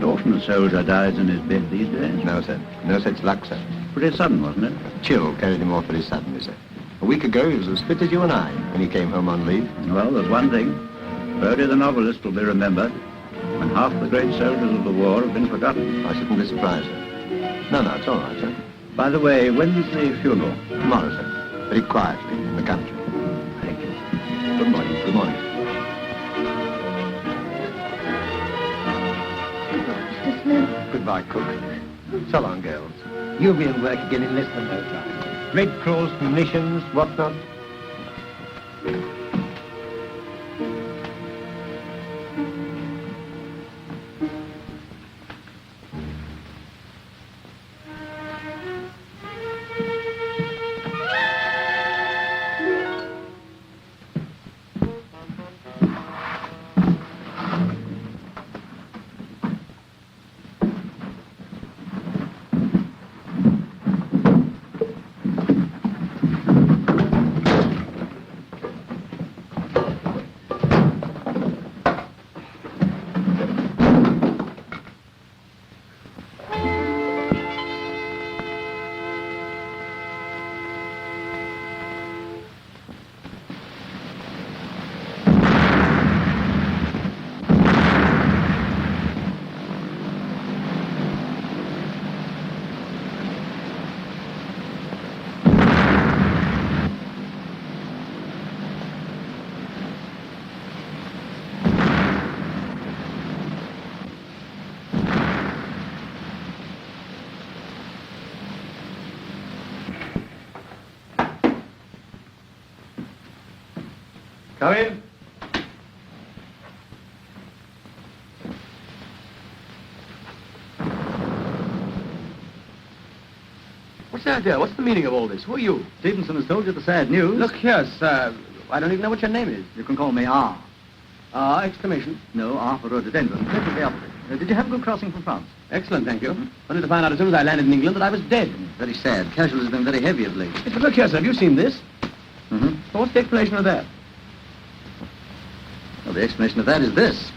And often a soldier dies in his bed these days. No, sir. No such luck, sir. Pretty sudden, wasn't it? Chill carried him off very suddenly, sir. A week ago, he was as fit as you and I when he came home on leave. Well, there's one thing. Bodie the novelist will be remembered when half the great soldiers of the war have been forgotten. I shouldn't be surprised, sir. No, it's all right, sir. By the way, when's the funeral? Tomorrow, sir. Very quietly, in the country. Thank you. Good morning. Good morning. Mr. Smith. Goodbye, cook. So long, girls. You'll be in work again in less than no time. Red Cross, munitions, whatnot. Come in. What's the idea? What's the meaning of all this? Who are you? Stevenson has told you the sad news. Look here, sir. I don't even know what your name is. You can call me R. Exclamation. No, R for rhododendron. Perfectly opposite. Did you have a good crossing from France? Excellent, thank you. Only to find out as soon as I landed in England that I was dead. Very sad. Casualties have been very heavy of late. Yes, but look here, sir. Have you seen this? Mm-hmm. Well, what's the explanation of that? Well, the explanation of that is this.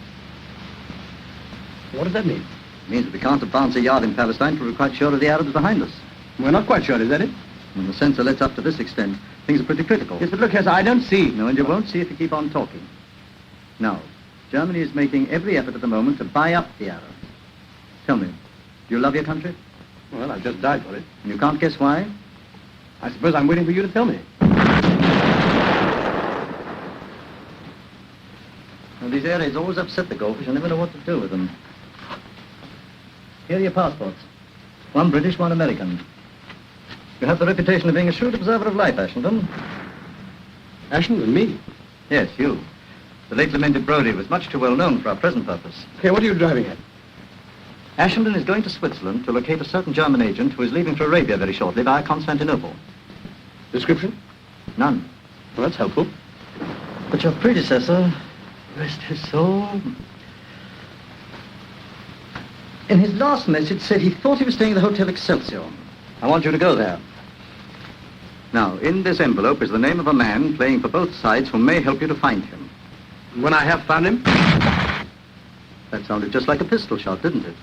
What does that mean? It means that we can't advance a yard in Palestine till we're quite sure of the Arabs behind us. We're not quite sure, is that it? When the censor lets up to this extent, things are pretty critical. Yes, but look here, sir. I don't see. No, and you won't see if you keep on talking. Now, Germany is making every effort at the moment to buy up the Arabs. Tell me, do you love your country? Well, I've just died for it. And you can't guess why? I suppose I'm waiting for you to tell me. Well, these air raids always upset the goldfish. I never know what to do with them. Here are your passports. One British, one American. You have the reputation of being a shrewd observer of life, Ashenden. Ashenden, me? Yes, you. The late lamented Brodie was much too well known for our present purpose. Okay, what are you driving at? Ashenden is going to Switzerland to locate a certain German agent who is leaving for Arabia very shortly via Constantinople. Description? None. Well, that's helpful. But your predecessor, rest his soul, in his last message said he thought he was staying at the Hotel Excelsior. I want you to go there. Now, in this envelope is the name of a man playing for both sides who may help you to find him. When I have found him? That sounded just like a pistol shot, didn't it?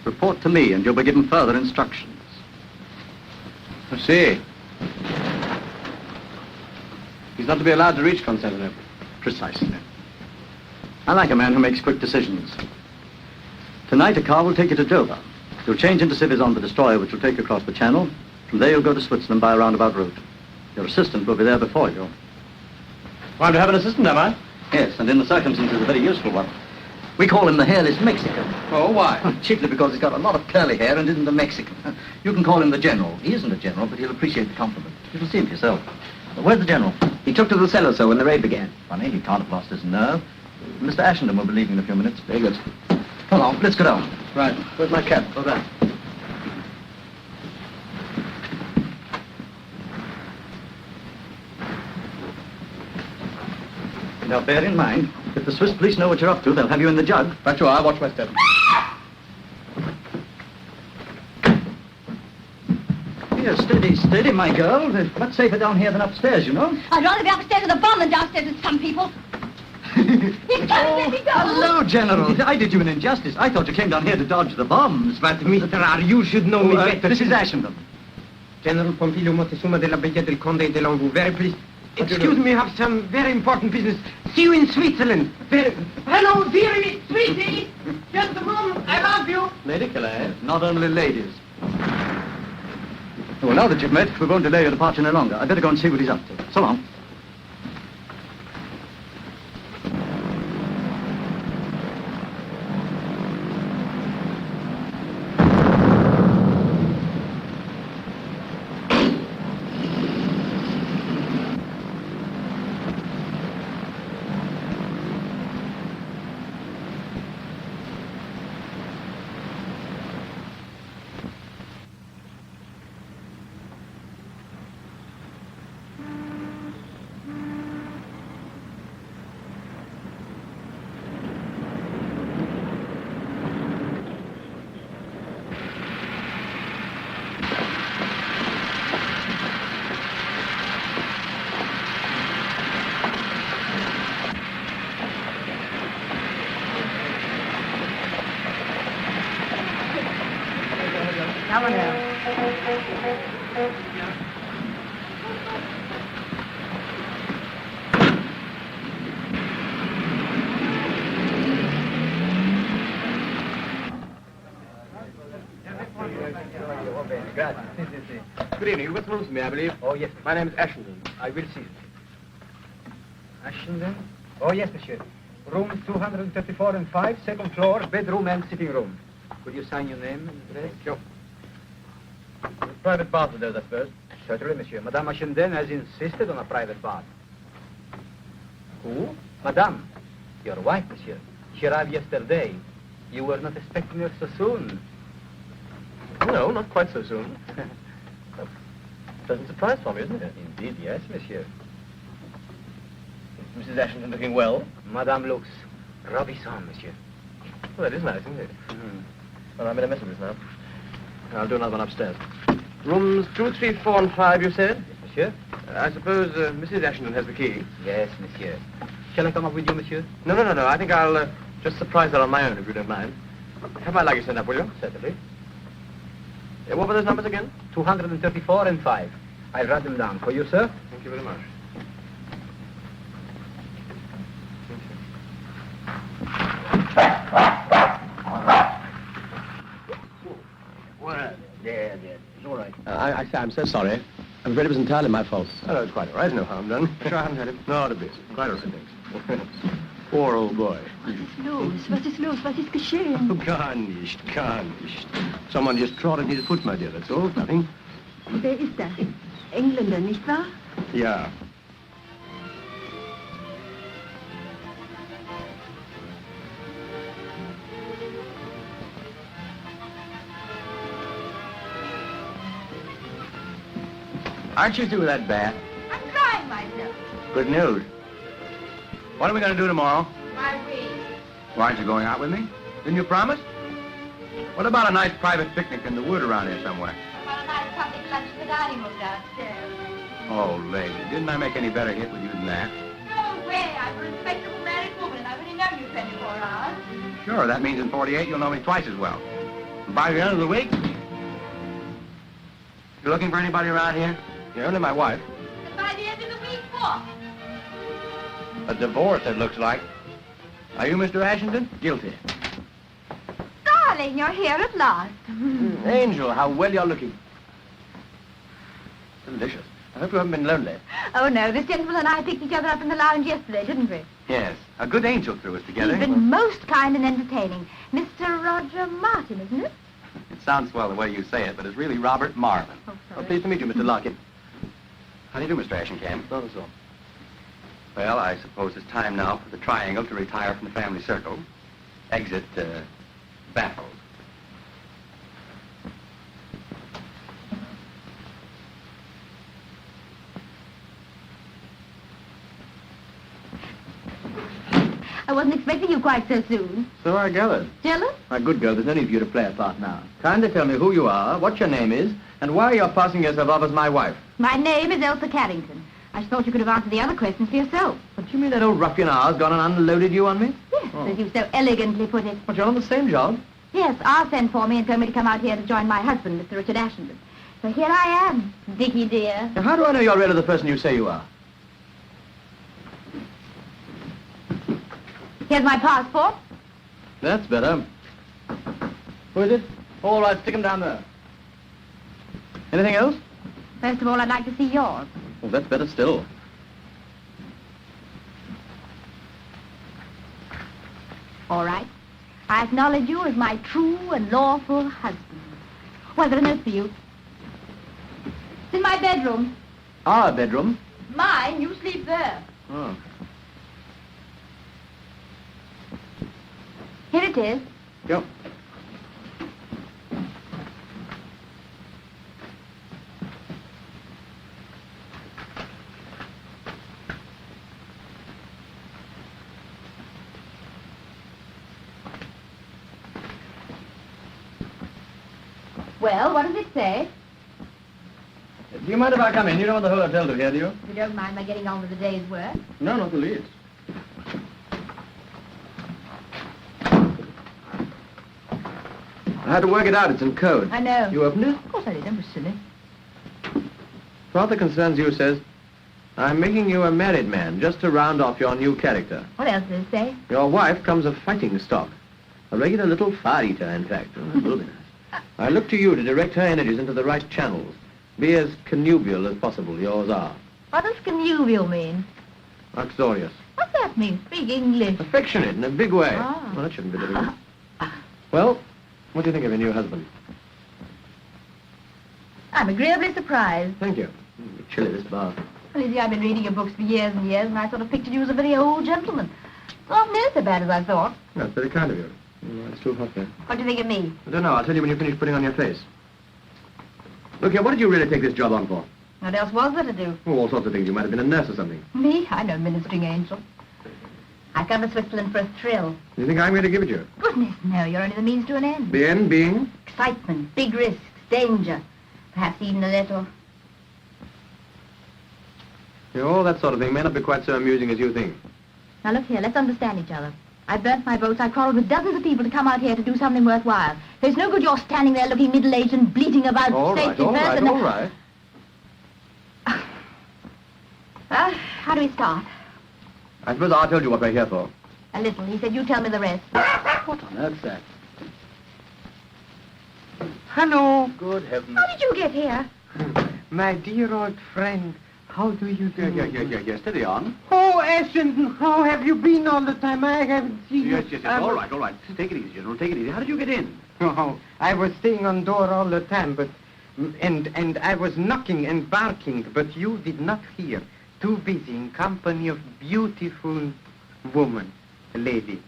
Report to me and you'll be given further instructions. I see. He's not to be allowed to reach Constantinople. Precisely. I like a man who makes quick decisions. Tonight, a car will take you to Dover. You'll change into civvies on the destroyer, which will take you across the channel. From there, you'll go to Switzerland by a roundabout route. Your assistant will be there before you. Well, I'm to have an assistant, am I? Yes, and in the circumstances, a very useful one. We call him the hairless Mexican. Oh, why? Chiefly because he's got a lot of curly hair and isn't a Mexican. You can call him the General. He isn't a general, but he'll appreciate the compliment. You'll see him for yourself. Where's the General? He took to the cellar, sir, when the raid began. Funny, he can't have lost his nerve. Mr. Ashenden will be leaving in a few minutes. Very good. Come on, let's go down. Right. Where's my cap? Go back. Now, bear in mind, if the Swiss police know what you're up to, they'll have you in the jug. Right you are. Watch my step. Here, steady, steady, my girl. Much safer down here than upstairs, you know. I'd rather be upstairs with a bomb than downstairs with some people. He's trying to get me down. Hello, General. I did you an injustice. I thought you came down here to dodge the bombs. But, Mr. R., you should know me better. This is Ashenden. General Pompilio Montezuma de la Brigade del Conde de Longu. Very pleased. Excuse me, I have some very important business. See you in Switzerland. Hello, dearie, sweetie. Just a moment. I love you. Lady Calais, not only ladies. Well, now that you've met, we won't delay your departure any longer. I'd better go and see what he's up to. So long. Good evening. You've got some rooms for me, I believe. Oh, yes. My name is Ashenden. I will see you. Ashenden? Oh, yes, monsieur. Rooms 234 and 5, second floor, bedroom and sitting room. Could you sign your name and address? Sure. Private bath with those, I suppose. Certainly, monsieur. Madame Ashenden has insisted on a private bath. Who? Madame. Your wife, monsieur. She arrived yesterday. You were not expecting her so soon. No, not quite so soon. A pleasant surprise for me, isn't it? Indeed, yes, monsieur. Is Mrs. Ashenden looking well? Madame looks ravissante, monsieur. Well, that is nice, isn't it? Well, I'm in a mess of this now. I'll do another one upstairs. Rooms 2, 3, 4, and 5, you said? Yes, monsieur. I suppose Mrs. Ashenden has the key. Yes, monsieur. Shall I come up with you, monsieur? No. I think I'll just surprise her on my own, if you don't mind. Have my luggage sent up, will you? Certainly. What were those numbers again? 234 and 5. I'll write them down for you, sir. Thank you very much. Well, yeah. It's all right. I say, I'm so sorry. I'm afraid it was entirely my fault. Oh, it's quite all right. No harm done. Sure, I haven't heard it. Not a bit. Quite all right, thanks. Poor old boy. Was ist los? Was ist los? Was ist geschehen? Oh, gar nicht. Someone just trotted his foot, my dear, that's all. Nothing. Wer ist das? Engländer, nicht wahr? Yeah. Aren't you through with that bath? I'm drying myself. Good news. What are we going to do tomorrow? My way. Why aren't you going out with me? Didn't you promise? What about a nice private picnic in the wood around here somewhere? About a nice public lunch in the dining room downstairs. Oh, lady, didn't I make any better hit with you than that? No way. I'm a respectable married woman, and I've only known you 24 hours. Sure, that means in 48 you'll know me twice as well. And by the end of the week, you looking for anybody around here? You're only my wife. And by the end of the week, what? A divorce, it looks like. Are you Mr. Ashenden? Guilty. Darling, you're here at last. Angel, how well you're looking. Delicious. I hope you haven't been lonely. Oh, no. This gentleman and I picked each other up in the lounge yesterday, didn't we? Yes. A good angel threw us together. He's been most kind and entertaining. Mr. Roger Martin, isn't it? It sounds swell the way you say it, but it's really Robert Marvin. Oh, sorry. Well, pleased to meet you, Mr. Lockett. How do you do, Mr. Ashenkamp? Not at all. Well, I suppose it's time now for the triangle to retire from the family circle. Exit, baffled. I wasn't expecting you quite so soon. So I gathered. Jealous? My good girl, there's no need for you to play a part now. Kindly tell me who you are, what your name is, and why you're passing yourself off as my wife. My name is Elsa Carrington. I thought you could have answered the other questions for yourself. But But you mean that old ruffian ours gone and unloaded you on me? Yes, as you so elegantly put it. But you're on the same job. Yes, R sent for me and told me to come out here to join my husband, Mr. Richard Ashenden. So here I am, Dickie dear. Now, how do I know you're really the person you say you are? Here's my passport. That's better. Who is it? All right, stick him down there. Anything else? First of all, I'd like to see yours. Well, that's better still. All right. I acknowledge you as my true and lawful husband. Well, there's a note for you. It's in my bedroom. Our bedroom? Mine, you sleep there. Oh. Here it is. Go. Well, what does it say? Do you mind if I come in? You don't want the whole hotel to hear, do you? If you don't mind my getting on with the day's work. No, not the least. I had to work it out. It's in code. I know. You opened it? Of course I did. Don't be silly. Part that concerns you says, I'm making you a married man just to round off your new character. What else does it say? Your wife comes of fighting stock. A regular little fire-eater, in fact. Oh, that will be nice. I look to you to direct her energies into the right channels. Be as connubial as possible. Yours are. What does connubial mean? Uxorious. What's that mean? Speak English. Affectionate in a big way. Ah. Well, that shouldn't be difficult. Well, what do you think of your new husband? I'm agreeably surprised. Thank you. Chilly, this bath. Well, you see, I've been reading your books for years and years, and I sort of pictured you as a very old gentleman. Often is so bad as I thought. That's very kind of you. Oh, it's too hot here. What do you think of me? I don't know. I'll tell you when you finish putting on your face. Look here, what did you really take this job on for? What else was there to do? Oh, all sorts of things. You might have been a nurse or something. Me? I'm no ministering angel. I've come to Switzerland for a thrill. You think I'm going to give it you? Goodness, no, you're only the means to an end. The end being? Excitement, big risks, danger. Perhaps even a little. Yeah, all that sort of thing may not be quite so amusing as you think. Now look here, let's understand each other. I burnt my boats, I quarreled with dozens of people to come out here to do something worthwhile. There's no good you're standing there looking middle-aged and bleating about All right, safety all first right, and... all right. Well, how do we start? I suppose I told you what we're here for. A little. He said you tell me the rest. What on earth's that? Hello, Good heavens. How did you get here? my dear old friend. How do you do? Yes, steady on. Oh, Ashenden, how have you been all the time? I haven't seen you. Yes. All right. Take it easy, General. Take it easy. How did you get in? Oh, I was staying on door all the time, but... And I was knocking and barking, but you did not hear. Too busy in company of beautiful woman, lady,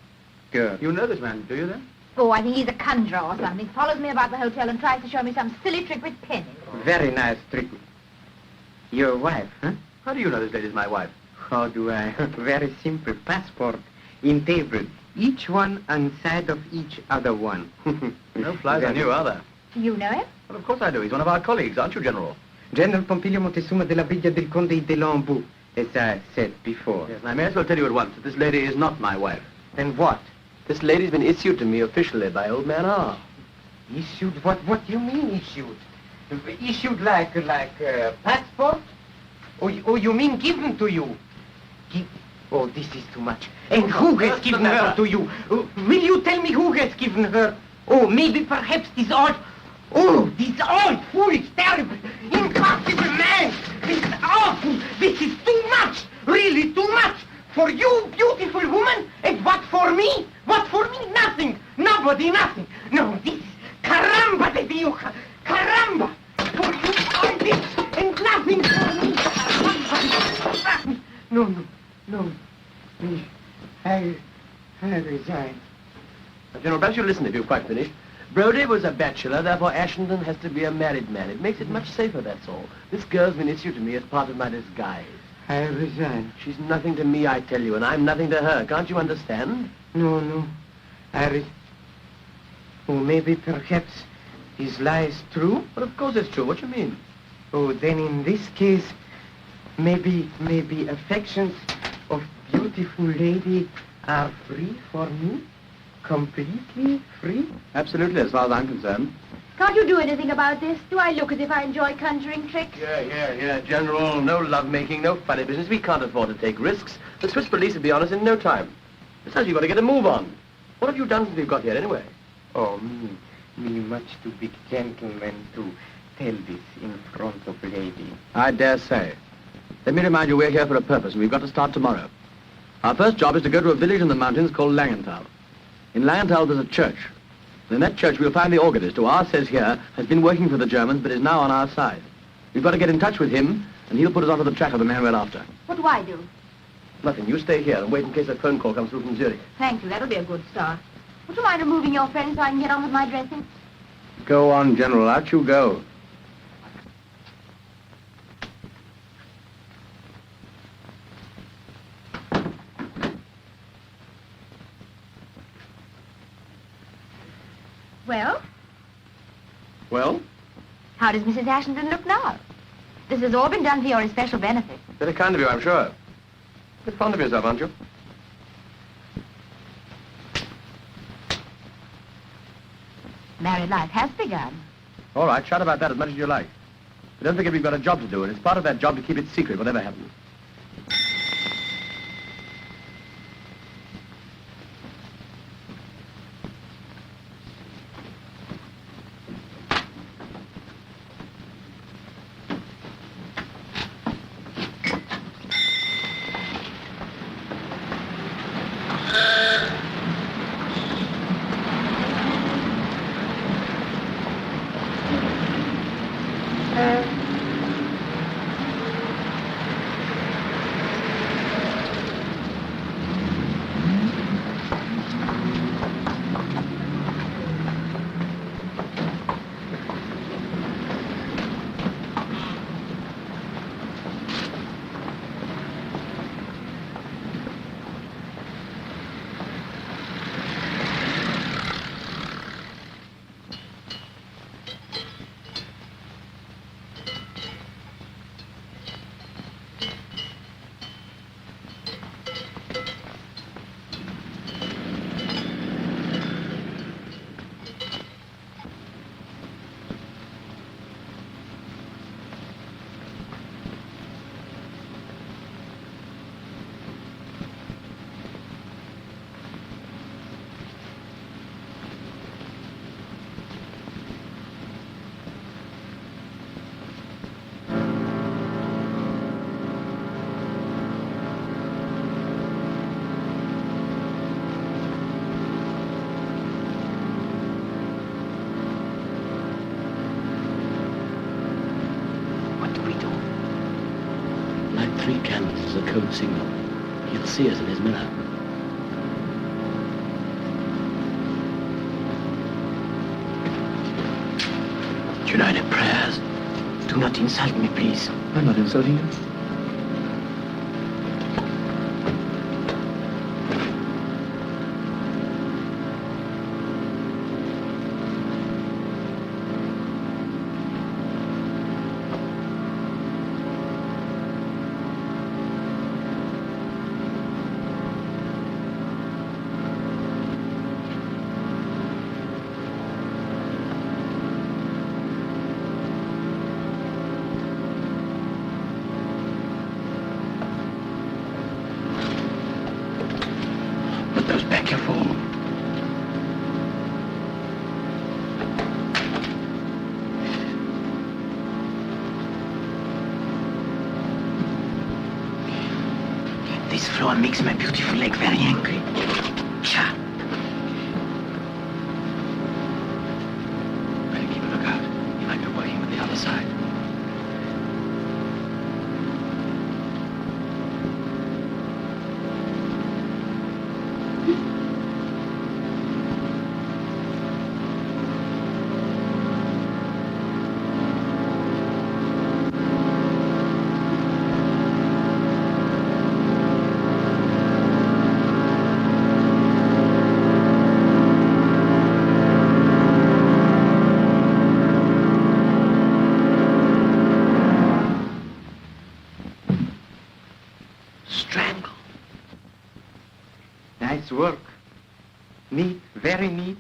girl. You know this man, do you then? Oh, I think he's a conjurer or something. Follows me about the hotel and tries to show me some silly trick with pennies. Very nice trick. Your wife, huh? How do you know this lady's my wife? How do I? Very simple. Passport in table. Each one on side of each other one. No flies on you, are there? Do you know him? Well, of course I do. He's one of our colleagues, aren't you, General? General Pompilio Montezuma della Briglia del Conde de Lambeau, as I said before. Yes, and I may as well tell you at once that this lady is not my wife. And what? This lady's been issued to me officially by old man R. Issued? What do you mean issued? Issued like passport? Or you mean given to you? Oh, this is too much. And who has given her to you? Will you tell me who has given her? Oh, maybe perhaps this old... Oh, this old, foolish, terrible, impossible man! This is awful! This is too much! Really too much! For you, beautiful woman, and what for me? What for me? Nothing! Nobody, nothing! No, this is... Caramba de Dios! Caramba! For you, all this, and nothing for me! No. I resign. General, perhaps you'll listen if you've quite finished. Brodie was a bachelor, therefore Ashenden has to be a married man. It makes it much safer, that's all. This girl's been issued to me as part of my disguise. I resign. She's nothing to me, I tell you, and I'm nothing to her. Can't you understand? No. Oh, maybe perhaps his lie is true? But of course it's true. What do you mean? Oh, then in this case, maybe affections of beautiful lady are free for me? Completely free? Absolutely, as far as I'm concerned. Can't you do anything about this? Do I look as if I enjoy conjuring tricks? Yeah, General. No love-making, no funny business. We can't afford to take risks. The Swiss police will be on us in no time. Besides, you've got to get a move on. What have you done since we've got here, anyway? Oh, me much too big gentleman to tell this in front of lady. I dare say. Let me remind you, we're here for a purpose, and we've got to start tomorrow. Our first job is to go to a village in the mountains called Langenthal. In Langenthal, there's a church. In that church, we'll find the organist, who ours says here has been working for the Germans, but is now on our side. We've got to get in touch with him, and he'll put us onto the track of the man we're after. What do I do? Nothing. You stay here and wait in case a phone call comes through from Zurich. Thank you. That'll be a good start. Would you mind removing your friend so I can get on with my dressing? Go on, General. Out you go. Well, Well? how does Mrs. Ashington look now? This has all been done for your especial benefit. Very kind of you, I'm sure. A bit fond of yourself, aren't you? Married life has begun. All right, shout about that as much as you like. But don't forget we've got a job to do, and it's part of that job to keep it secret, whatever happens. Three candles as a code signal. He'll see us in his mirror. United prayers. Do not insult me, please. I'm not insulting you. This floor makes my beautiful leg very angry. Cha. Better keep a lookout. He might be working with the other side. Nice work. Neat, very neat.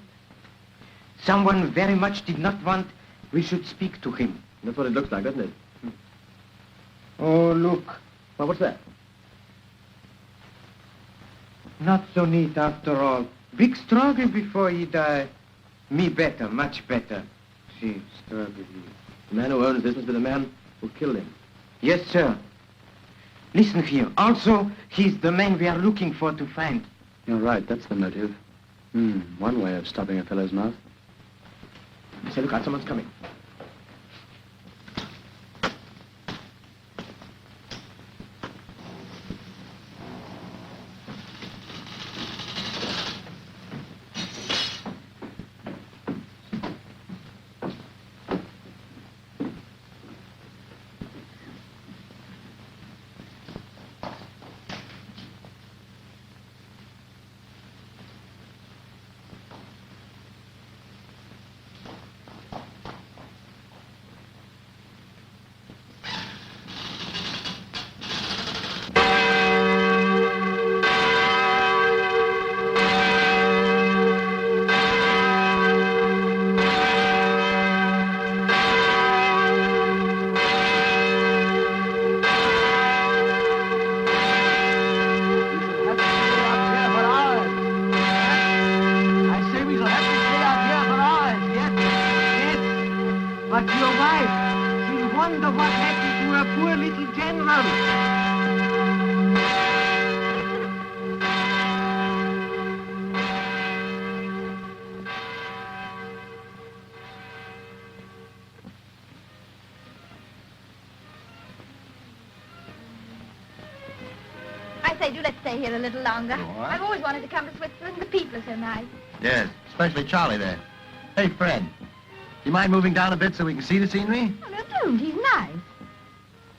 Someone very much did not want we should speak to him. That's what it looks like, doesn't it? Oh, look. Well, what's that? Not so neat after all. Big struggle before he died. Me better, much better. See, struggle. The man who owns this must be the man who killed him. Yes, sir. Listen here. Also, he's the man we are looking for to find. You're right, that's the motive. One way of stopping a fellow's mouth. Say, look out, someone's coming. I say, do let's stay here a little longer. What? I've always wanted to come to Switzerland. The people are so nice. Yes, especially Charlie there. Hey, Fred, do you mind moving down a bit so we can see the scenery? Oh, no, don't. He's nice.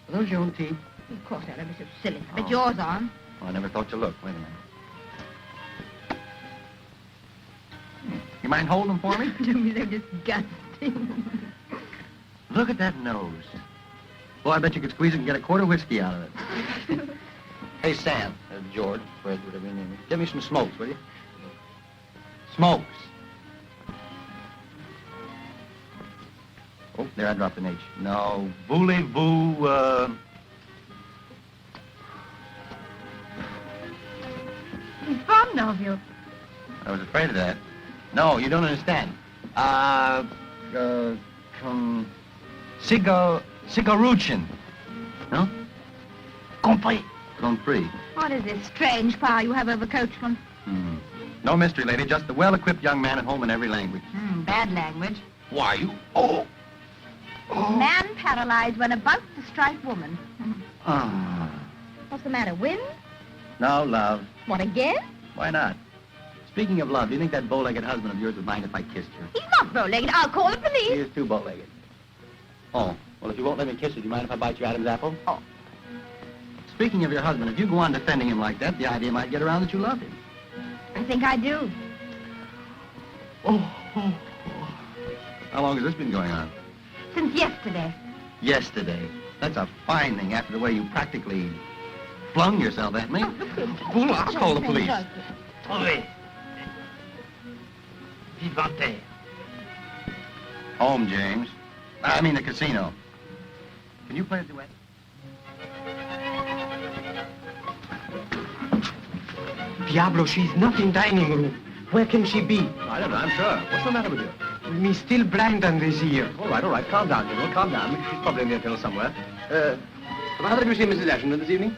Are those your own teeth? Of course, I'll be so silly. I bet yours on. Oh, I never thought to look. Wait a minute. You mind holding them for me? Don't be so disgusting. Look at that nose. Boy, I bet you could squeeze it and get a quart of whiskey out of it. Hey, Sam, George, Fred, whatever your name is. Get me some smokes, will you? Smokes. Oh, there, I dropped an H. No, voulez-vous, He's fond of you. I was afraid of that. No, you don't understand. Cigaruchin. No? Compris. Compris. What is this strange power you have over coachmen? No mystery, lady. Just a well-equipped young man at home in every language. Bad language. Why, you... Oh! Man paralyzed when about to strike woman. Ah. What's the matter, wind? No, love. What, again? Why not? Speaking of love, do you think that bow-legged husband of yours would mind if I kissed her? He's not bow-legged. I'll call the He police. is too bow-legged. Oh, well, if you won't let me kiss you, do you mind if I bite your Adam's apple? Oh. Speaking of your husband, if you go on defending him like that, the idea might get around that you love him. I think I do. How long has this been going on? Since yesterday. Yesterday. That's a fine thing after the way you practically flung yourself at me. Well, I'll call the police. Oui. Vivanter. Home, James. I mean the casino. Can you play a duet? Diablo, she's not in dining room. Where can she be? I don't know, I'm sure. What's the matter with you? Me still blind on this ear. All right. Calm down, General. Calm down. She's probably in the hotel somewhere. Have either of you seen Mrs. Ashton this evening?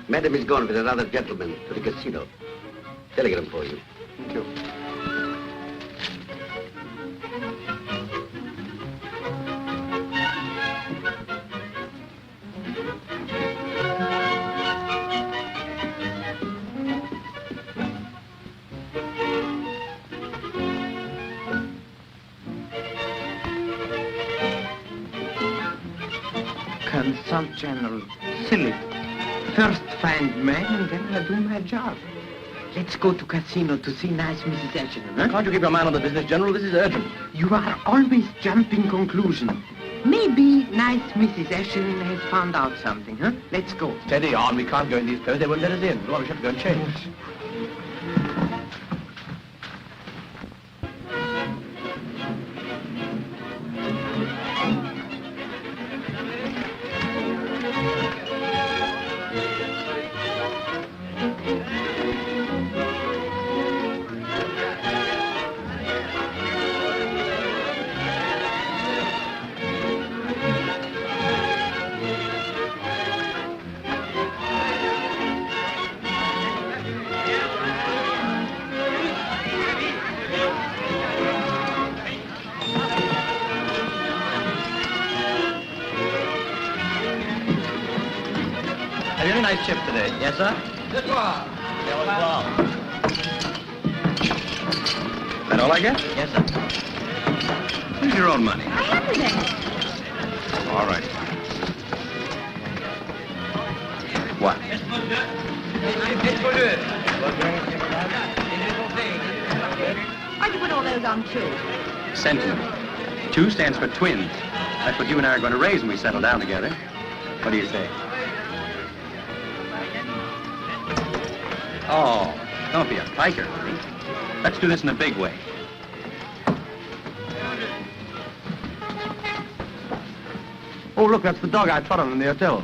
Madam is gone with another gentleman to the casino. Telegram for you. Thank you. Consult, General. Silly. First find man and then I'll do my job. Let's go to casino to see nice Mrs. Ashton, huh? Can't you keep your mind on the business, General? This is urgent. You are always jumping conclusion. Maybe nice Mrs. Ashton has found out something, huh? Let's go. Steady on. We can't go in these clothes. They won't let us in. Well, we should go and change. Have you any nice chips today? Yes, sir? This one. That all I get? Yes, sir. Use your own money. I haven't any. All right. What? Why'd you put all those on two? Sentiment. 2 stands for twins. That's what you and I are going to raise when we settle down together. What do you say? Oh, don't be a piker, honey. Let's do this in a big way. Oh, look, that's the dog I trot on in the hotel.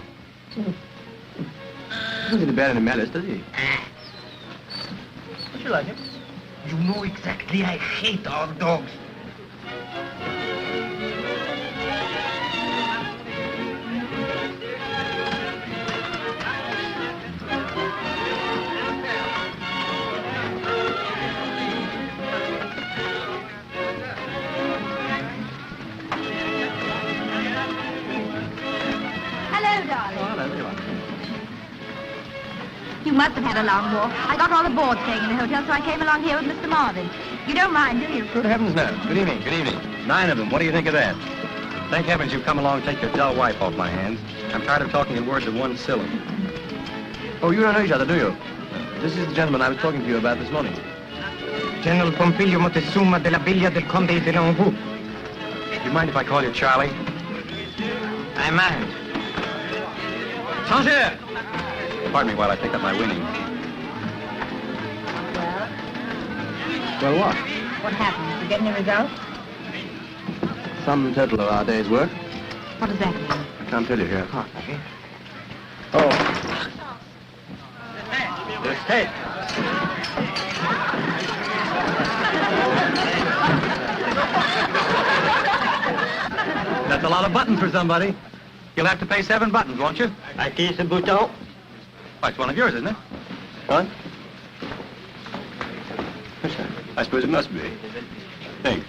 Doesn't seem to bear any malice, does he? Don't you like him? You know exactly I hate all dogs. Hello, darling. You must have had a long walk. I got all the board staying in the hotel, so I came along here with Mr. Marvin. You don't mind, do you? Good heavens, no. Good evening, good evening. 9 of them. What do you think of that? Thank heavens you've come along to take your dull wife off my hands. I'm tired of talking in words of one syllable. Oh, you don't know each other, do you? This is the gentleman I was talking to you about this morning. General Pompilio Montezuma della Villa del Conde de l'Anjou. Do you mind if I call you Charlie? I mind. Changer! Pardon me while I pick up my winnings. Well, what? What happened? Did you get any results? Sum total of our day's work. What does that mean? I can't tell you here. Oh. There's tape. That's a lot of buttons for somebody. You'll have to pay 7 buttons, won't you? I kiss the bouton. Why, it's one of yours, isn't it? What? I suppose it must be. Thanks.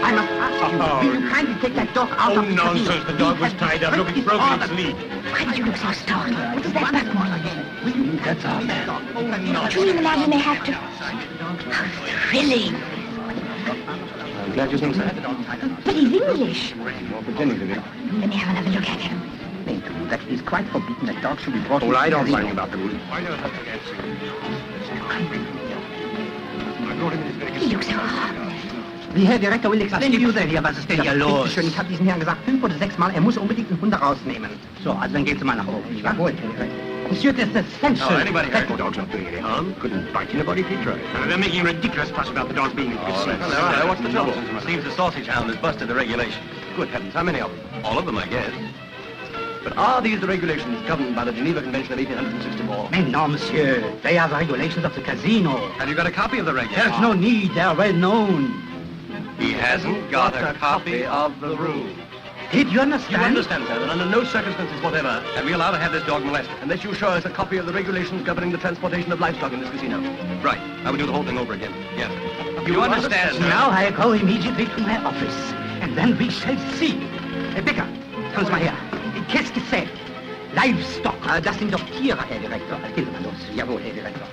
I must ask you, will you kindly take that dog out of the nonsense. The dog was tied up. Look, it's broken its lead. Why did you look so startled? What does that matter? That's all. Don't you even imagine they have to... How thrilling. I'm glad you think so. But he's English. More pretending to be. Let me have another look at him. That is quite forbidden. That dog should be brought Well, I don't casino. mind about the rules. He looks so harmless. The Herr Director will explain to you then. Ja, was ist denn hier los? Schön, ich habe diesen Herrn gesagt 5 oder 6 Mal, er muss unbedingt einen Hund rausnehmen. So, also dann gehen Sie mal nach oben. Jawohl, Herr Director. Monsieur, that's essential. Oh, anybody hurt? The dog's not doing any harm. Couldn't bite anybody if he tried. They're making a ridiculous fuss about the dogs being in the casino. Hello, what's the trouble? Seems the sausage hound has busted the regulations. Good heavens, how many of them? All of them, I guess. But are these the regulations governed by the Geneva Convention of 1864? Mais non, monsieur. They are the regulations of the casino. Have you got a copy of the regulations? There's no need. They are well known. He hasn't got a copy of the rules. Did you You understand? understand, sir, that under no circumstances whatever, And we allowed to have this dog molested. unless you show us a copy of the regulations governing the transportation of livestock in this casino. Right. I would do the whole thing over again. Yes. You understand, sir? Now I go immediately to my office, and then we shall see. Herr Becker, kommen Sie mal her. Qu'est-ce que c'est? Livestock. Das sind doch Tiere, Herr Direktor. Gehen Sie mal los. Jawohl, Herr Direktor.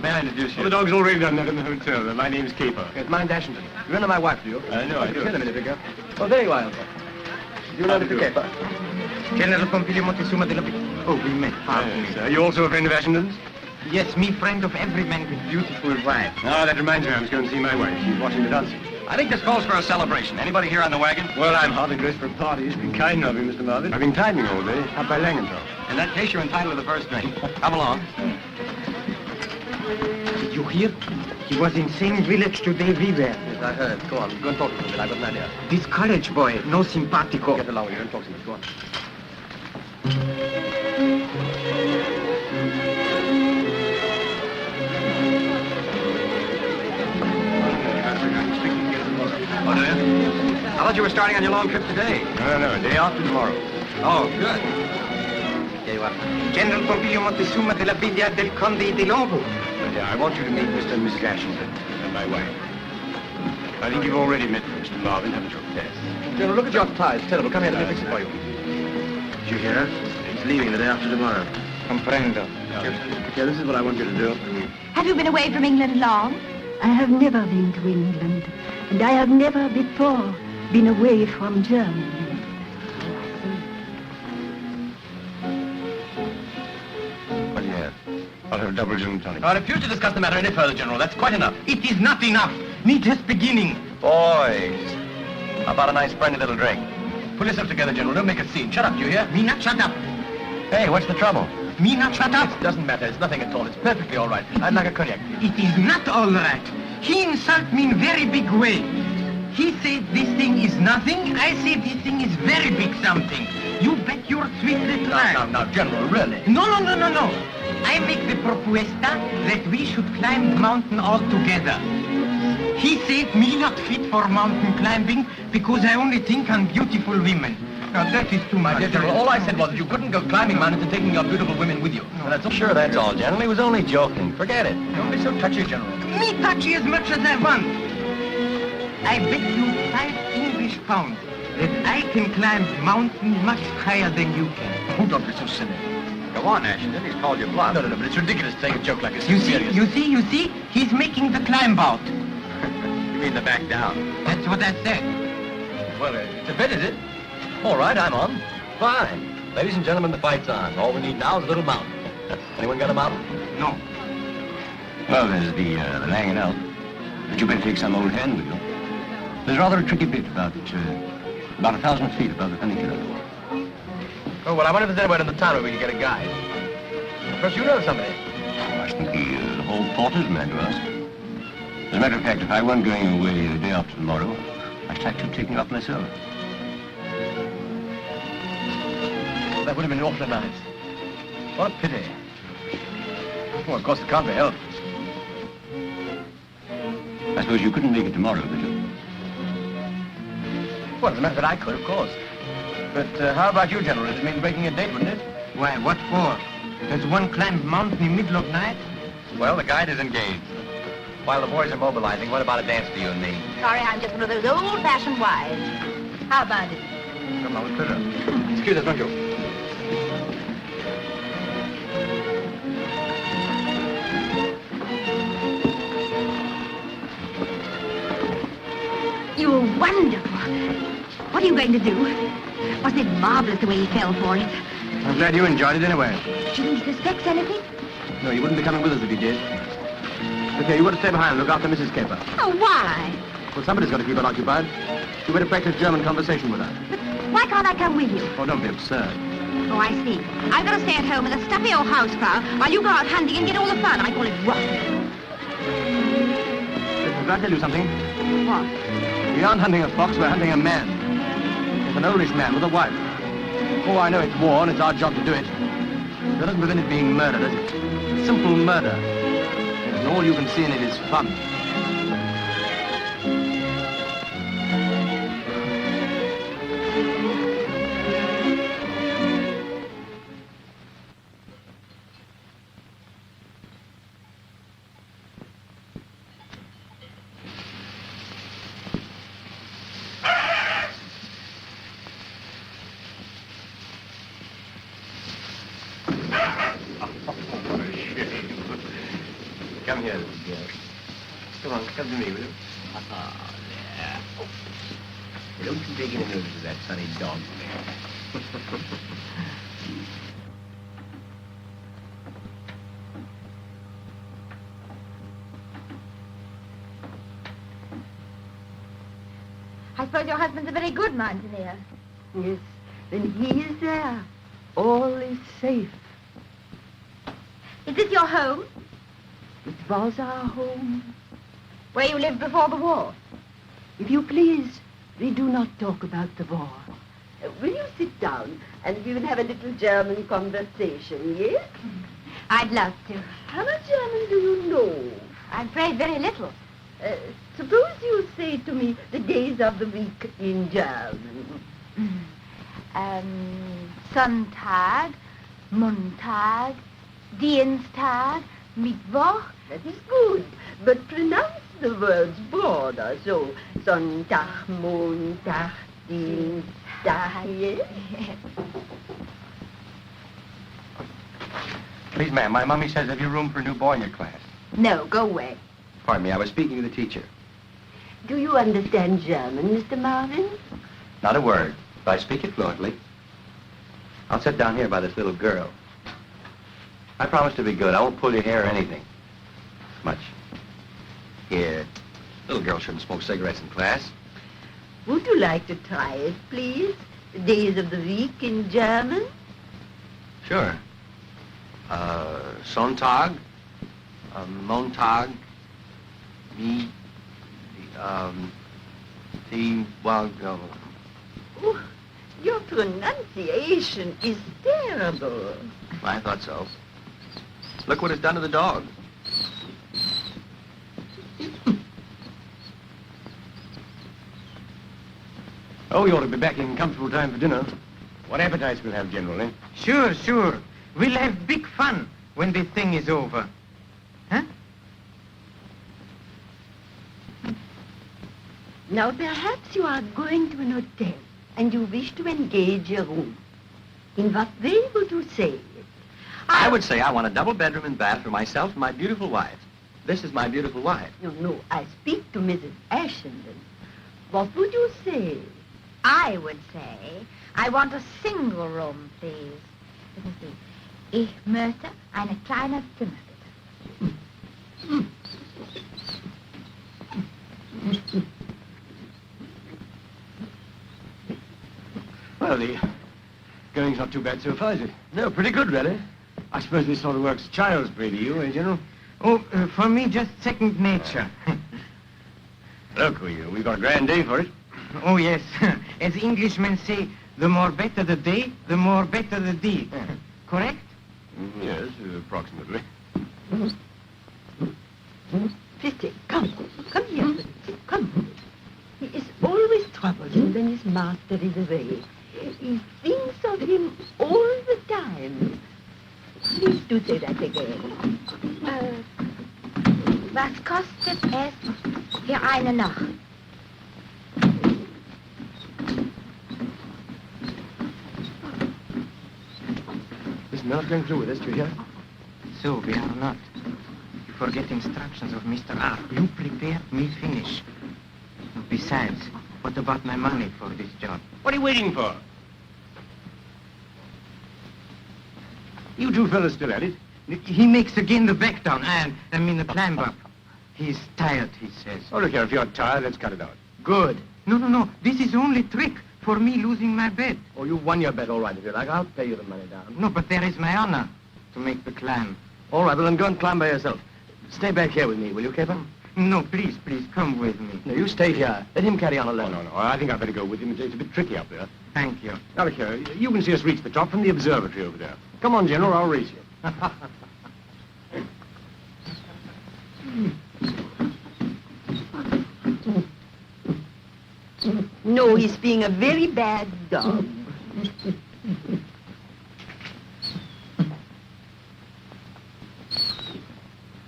May I introduce you? Well, the dog's already done that in the hotel. My name's Caper. Yes, mine's Ashington. You don't know my wife, do you? I know, I do. Kill a minute ago. Oh, there you are, Uncle. You know Mr. Caper? General Pompilio Montezuma della Villa. Oh, we met. Yes. Are you also a friend of Ashington's? Yes, me friend of every man with beautiful wife. Oh, that reminds me, I was going to see my wife. She's watching the dancing. I think this calls for a celebration. Anybody here on the wagon? Well, I'm hardly dressed for parties. Be kind of you, Mr. Marvin. I've been timing all day. Up by Langenthal. In that case, you're entitled to the first drink. Come along. Did you hear? He was in same village today we were. Yes, I heard. Go on. Go and talk to him a bit. I've got an idea. This college boy, no simpatico. Get along with you and talk to him. Go on. Oh, do you? I thought you were starting on your long trip today. No, day after tomorrow. Oh, good. Here you are. General Pompilio Montezuma de la Villa del Conde de Lombo. Yeah, I want you to meet Mr. and Mrs. Ashington and my wife. I think you've already met Mr. Marvin, haven't you? Yes. General, look at your tie. It's terrible. Come here, let me fix it for you. Did you hear her? He's leaving the day after tomorrow. Comprendo. Yeah, this is what I want you to do. Have you been away from England long? I have never been to England, and I have never before been away from Germany. Well, yeah. I'll have a double gin and tonic. I refuse to discuss the matter any further, General. That's quite enough. It is not enough. Neatest beginning. Boys, how about a nice friendly little drink? Pull yourself together, General. Don't make a scene. Shut up, do you hear? Me not shut up. Hey, what's the trouble? Me not shut up. It doesn't matter. It's nothing at all. It's perfectly all right. I'd like a cognac. It is not all right. He insult me in very big way. He said this thing is nothing. I say this thing is very big something. You bet your sweet little life. Now, General, really? No. I make the propuesta that we should climb the mountain all together. He said me not fit for mountain climbing because I only think on beautiful women. Now that is too much. My dear General, all I said was that you couldn't go climbing mountains and taking your beautiful women with you. Well, that's sure, that's all, General. He was only joking. Forget it. Don't be so touchy, General. Me touchy as much as I want. I bet you 5 English pounds that I can climb mountain much higher than you can. Oh, don't be so silly. Go on, Ashington. He's called you bluff. No, but it's ridiculous to take a joke like this. You Serious. see, he's making the climb out. You mean the back down? That's what I said. Well, it's a bet, is it? All right, I'm on. Fine. Ladies and gentlemen, the fight's on. All we need now is a little mountain. Anyone got a mountain? No. Well, there's the hanging out. But you better take some old hand with you. There's rather a tricky bit about 1,000 feet above the funicular. Oh, well, I wonder if there's anywhere in the town where we can get a guide. Perhaps you know somebody. Oh, I think the whole porter's man to ask. As a matter of fact, if I weren't going away the day after tomorrow, I'd like to take you off myself. That would have been awfully nice. What a pity. Well, of course, it can't be helped. I suppose you couldn't make it tomorrow, could you? Well, as a matter of fact, I could, of course. But how about you, General? It'd mean breaking a date, wouldn't it? Why, what for? Does one climb mountain in the middle of night? Well, the guide is engaged. While the boys are mobilizing, what about a dance for you and me? Sorry, I'm just one of those old-fashioned wives. How about it? Come on, with pleasure. Excuse us, won't you? You were wonderful. What are you going to do? Wasn't it marvelous the way he fell for it? I'm glad you enjoyed it anyway. Shouldn't he suspect anything? No, you wouldn't be coming with us if you did. Okay, you got to stay behind and look after Mrs. Caper. Oh, why? Well, somebody's got to keep her occupied. You better practice German conversation with her. But why can't I come with you? Oh, don't be absurd. Oh, I see. I've got to stay at home with a stuffy old housefrau while you go out hunting and get all the fun. I call it rotten. Listen, can I tell you something? What? We aren't hunting a fox, we're hunting a man. It's an oldish man with a wife. Oh, I know it's war and it's our job to do it. That doesn't prevent it being murder, does it? It's simple murder. And all you can see in it is fun. Come here, little girl. Come on, come to me, will you? Ah, there. Oh. Don't you take any notice of that funny dog there. I suppose your husband's a very good mountaineer. Yes, then he is there. All is safe. Is this your home? It was our home Where you lived before the war? If you please, we do not talk about the war. Will you sit down and we will have a little German conversation, yes? I'd love to. How much German do you know? I'm afraid very little. Suppose you say to me the days of the week in German. Sonntag, Montag, Dienstag, Mittwoch. That is good, but pronounce the words broader, so Sonntag, Montag, Dienstag, yes? Please, ma'am, my mummy says have you room for a new boy in your class? No, go away. Pardon me, I was speaking to the teacher. Do you understand German, Mr. Marvin? Not a word, but I speak it fluently. I'll sit down here by this little girl. I promise to be good. I won't pull your hair or anything. Much. Here. Little girl shouldn't smoke cigarettes in class. Would you like to try it, please? The days of the week in German? Sure. Sonntag, Montag, Oh, your pronunciation is terrible. I thought so. Look what it's done to the dog. Oh, we ought to be back in comfortable time for dinner. What appetites we'll have, General, eh? Sure, sure. We'll have big fun when the thing is over. Huh? Now, perhaps you are going to an hotel and you wish to engage a room. In what way would you say it? I would say I want a double bedroom and bath for myself and my beautiful wife. This is my beautiful wife. No, I speak to Mrs. Ashenden. What would you say? I would say, I want a single room, please. Let me see. Ich möchte eine kleine Zimmer, bitte. Well, the going's not too bad so far, is it? No, pretty good, really. I suppose this sort of work's child's play to you, eh, General? Oh, for me, just second nature. Look, we've got a grand day for it. Oh, yes. As Englishmen say, the more better the day, the more better the deed. Correct? Yes, approximately. Fritzy, come here, Fritzy, come. He is always troublesome when his master is away. He thinks of him all the time. Please do say that again. Was kostet es für eine Nacht? Listen, we're not going through with this, do you hear? So, we are not. You forget instructions of Mr. R. You prepare, me finish. Besides, what about my money for this job? What are you waiting for? You two fellas still at it? He makes again the back down, I mean the climb up. He's tired, he says. Oh, look here, if you're tired, let's cut it out. Good. No. This is only trick for me losing my bet. Oh, you've won your bet, all right, if you like. I'll pay you the money down. No, but there is my honor to make the climb. All right, well, then go and climb by yourself. Stay back here with me, will you, Caper? No, please, come with me. No, you stay here. Let him carry on alone. No, I think I'd better go with him. It's a bit tricky up there. Thank you. Now, look here, you can see us reach the top from the observatory over there. Come on, General, I'll race you. No, he's being a very bad dog.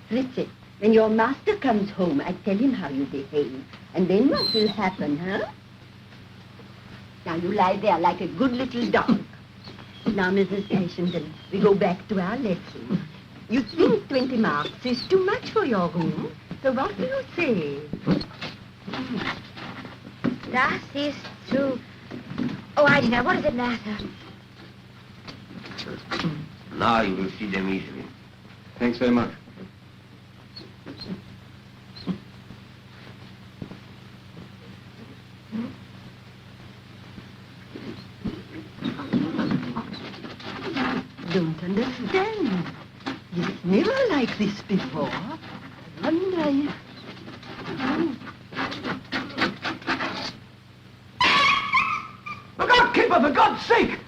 Fritzy, when your master comes home, I tell him how you behave. And then what will happen, huh? Now you lie there like a good little dog. Now, Mrs. Ashenden, we go back to our lesson. You think 20 marks is too much for your room? So what do you say? Das ist zu... Oh, I don't know. What does it matter? Now you will see them easily. Thanks very much. Don't understand. It's never like this before. I wonder if... God's sake!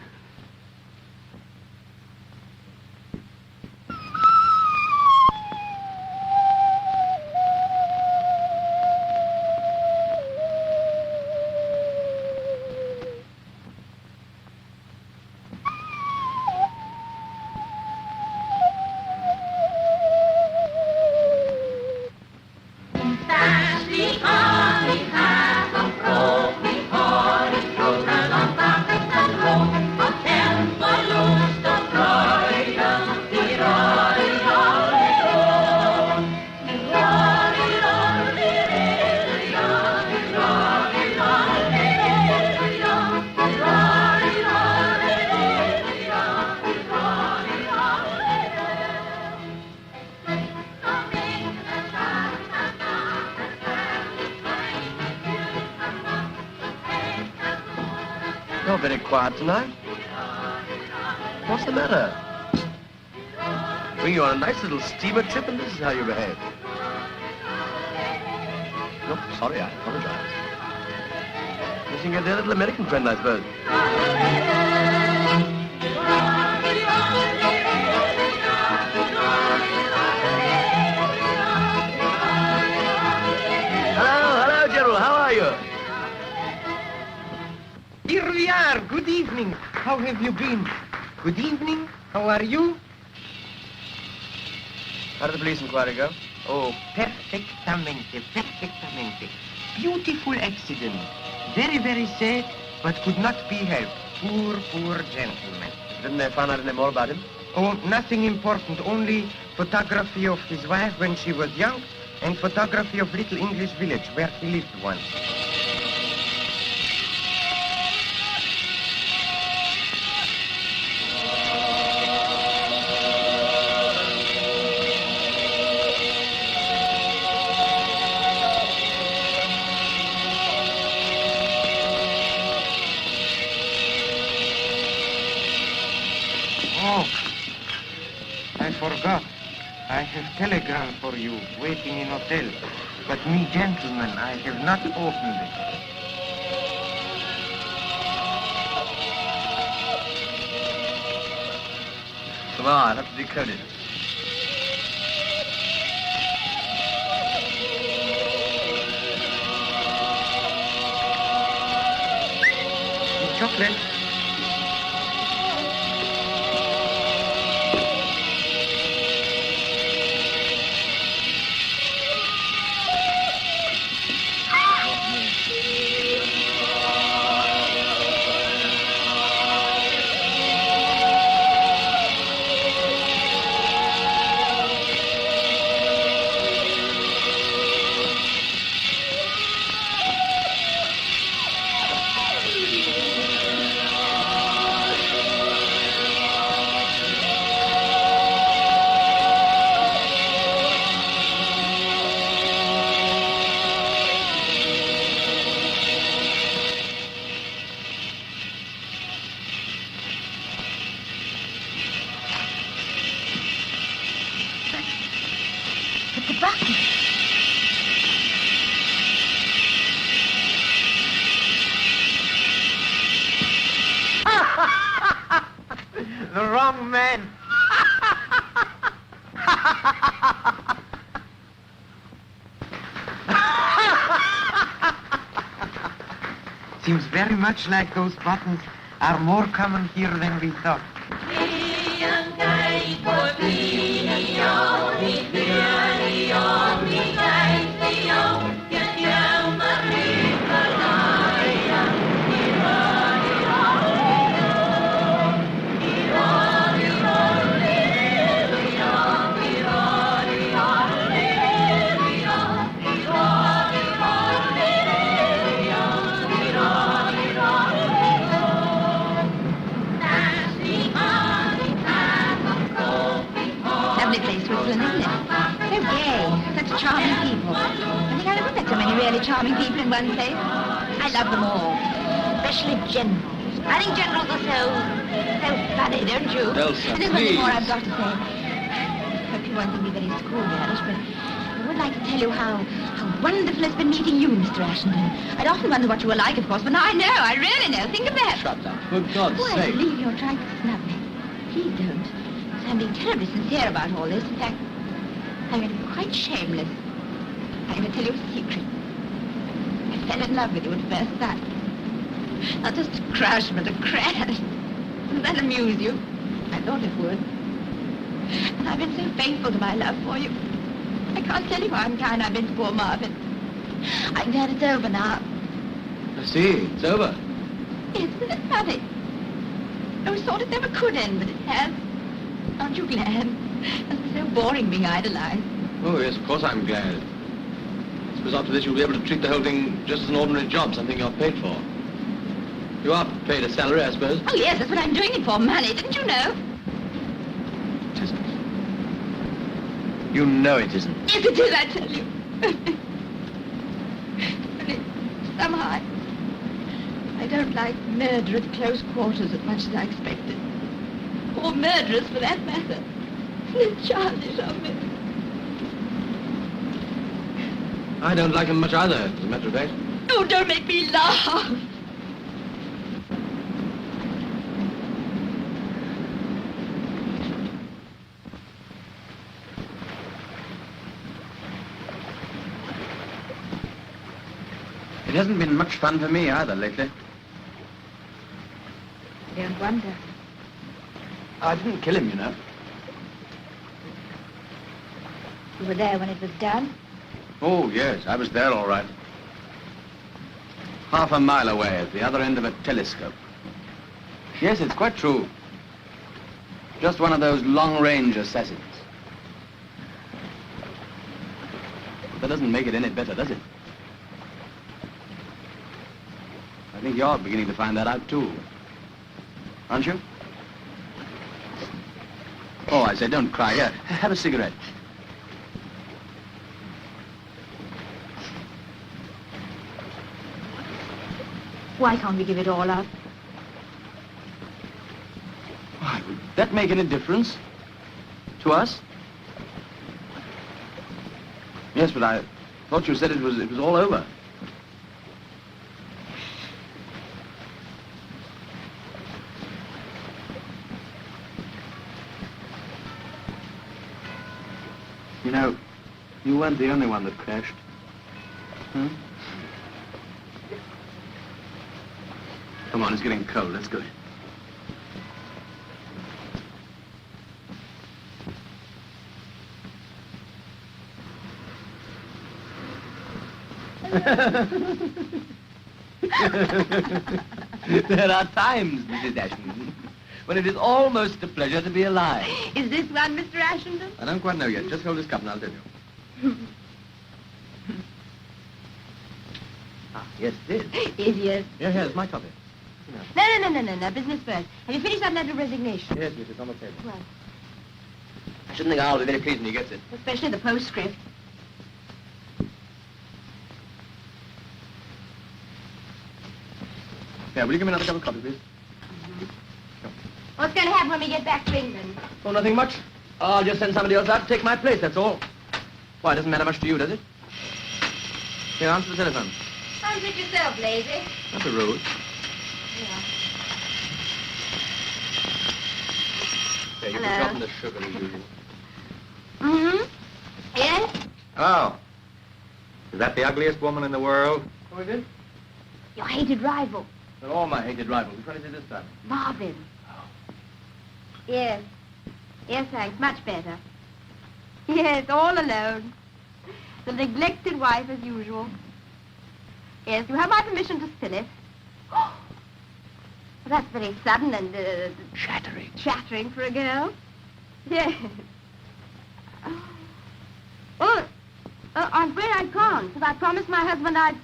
You're very quiet tonight. What's the matter? Bring you on a nice little steamer trip and this is how you behave. No, sorry, I apologize. Missing your dear little American friend, I suppose. Hello, General, how are you? Here we are. Good evening. How have you been? Good evening. How are you? How did the police inquiry go? Oh, perfectamente, perfectamente. Beautiful accident. Very, very sad, but could not be helped. Poor, poor gentleman. Didn't they find out any more about him? Oh, nothing important. Only photography of his wife when she was young and photography of little English village where he lived once. I forgot. I have telegram for you waiting in hotel. But me, gentlemen, I have not opened it. Come on, I'll have to decode it. Chocolate. The wrong man. Seems very much like those buttons are more common here than we thought. Charming people. I think I never met so many really charming people in one place. I love them all, especially generals. I think generals are so funny, don't you? Elsa, and there's nothing please. more I've got to say. Hope you won't think me very schoolgirlish, but you would like to tell you how wonderful it's been meeting you, Mr. Ashenden. I'd often wondered what you were like, of course, but now I know. I really know. Think of that. Shut up. For God's Oh, I sake. believe you're trying to snub me. Please don't. Because I'm being terribly sincere about all this. In fact, I'm going to be quite shameless. I'm going to tell you a secret. I fell in love with you at first sight. Not just a crush, but a crash. Doesn't that amuse you? I thought it would. And I've been so faithful to my love for you. I can't tell you how unkind I've been to poor Marvin. I'm glad it's over now. I see. It's over. Isn't it funny? I always thought it never could end, but it has. Aren't you glad? It's so boring being idolized. Oh, yes, of course I'm glad. I suppose after this you'll be able to treat the whole thing just as an ordinary job, something you're paid for. You are paid a salary, I suppose? Oh, yes, that's what I'm doing it for, money. Didn't you know? It isn't. You know it isn't. Yes, it is, I tell you. Only somehow I don't like murder at close quarters as much as I expected. Or murderers, for that matter. It's childish of me. I don't like him much either, as a matter of fact. Oh, don't make me laugh. It hasn't been much fun for me either lately. I don't wonder. I didn't kill him, you know. You were there when it was done? Oh, yes, I was there all right. Half a mile away at the other end of a telescope. Yes, it's quite true. Just one of those long-range assassins. But that doesn't make it any better, does it? I think you're beginning to find that out, too. Aren't you? Oh, I say, don't cry. Here, have a cigarette. Why can't we give it all up? Why, would that make any difference? To us? Yes, but I thought you said it was all over. You know, you weren't the only one that crashed. Hmm? Come on, it's getting cold. Let's go. There are times, Mrs. Ashenden, when it is almost a pleasure to be alive. Is this one, Mr. Ashenden? I don't quite know yet. Just hold this cup and I'll tell you. Ah, yes, it is. Idiot. Yeah, here's my copy. No. Business first. Have you finished that letter of resignation? Yes, miss, it's on the table. Well, I shouldn't think I'll be very pleased when he gets it. especially the postscript. Yeah, will you give me another cup of coffee, please? What's going to happen when we get back to England? Oh, nothing much. I'll just send somebody else out to take my place, that's all. Why, it doesn't matter much to you, does it? Here, answer the telephone. Answer it yourself, lazy. That's a rude. Yeah. There, you've Hello. forgotten the sugar as usual. Mm-hmm. Yes? Oh. Is that the ugliest woman in the world? Oh, is it? Your hated rival, They're all my hated rivals. Which one is it this time? Marvin. Yes. Yes, thanks. Much better. Yes, all alone. The neglected wife as usual. Yes, you have my permission to spill it. Oh, that's very sudden and Shattering. shattering for a girl. Yes. Oh, I'm afraid I can't, because I promised my husband I'd...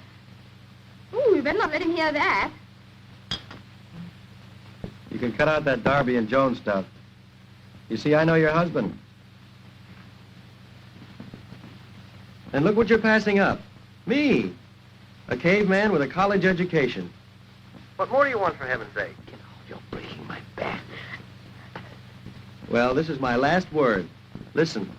Ooh, you better not let him hear that. You can cut out that Darby and Jones stuff. You see, I know your husband. And look what you're passing up. Me. A caveman with a college education. What more do you want, for heaven's sake? Get off, you're breaking my back. Well, this is my last word. Listen.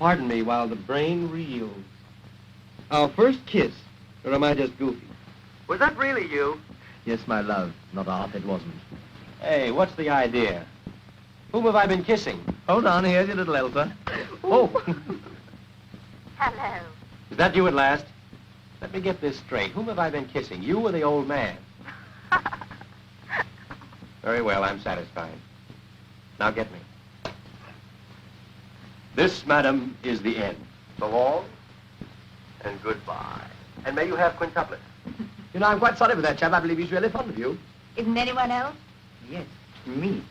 pardon me while the brain reels. Our first kiss, or am I just goofy? Was that really you? Yes, my love. Not off, it wasn't. Hey, what's the idea? Whom have I been kissing? Hold on, here's your little helper. Oh! Hello. Is that you at last? Let me get this straight. Whom have I been kissing? You or the old man? Very well, I'm satisfied. Now get me. This, madam, is the end. So long and goodbye. And may you have quintuplets. You know, I'm quite sorry for that chap. I believe he's really fond of you. Isn't anyone else? Yes, me.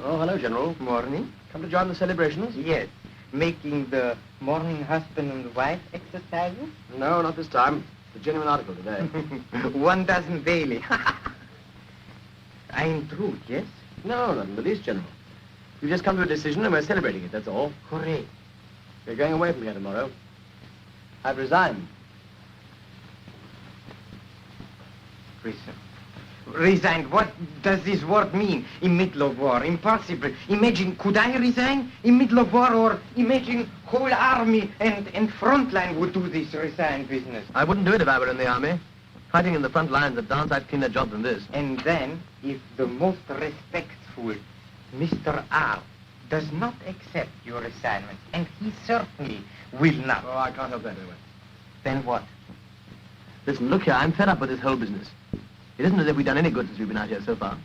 Oh, hello, General. Morning. Come to join the celebrations? Yes. Making the morning husband and wife exercises? No, not this time. It's a genuine article today. 1 dozen daily. I intrude, yes? No, not in the least, General. We've just come to a decision and we're celebrating it, that's all. Hooray. We're going away from here tomorrow. I've resigned. Resigned. What does this word mean in middle of war? Impossible. Imagine, could I resign in middle of war, or imagine whole army and front line would do this resign business? I wouldn't do it if I were in the army. Fighting in the front lines of dance, I'd cleaner job than this. And then, if the most respectful Mr. R does not accept your assignment, and he certainly will not. Oh, I can't help that anyway. Then what? Listen, look here, I'm fed up with this whole business. It isn't as if we've done any good since we've been out here so far.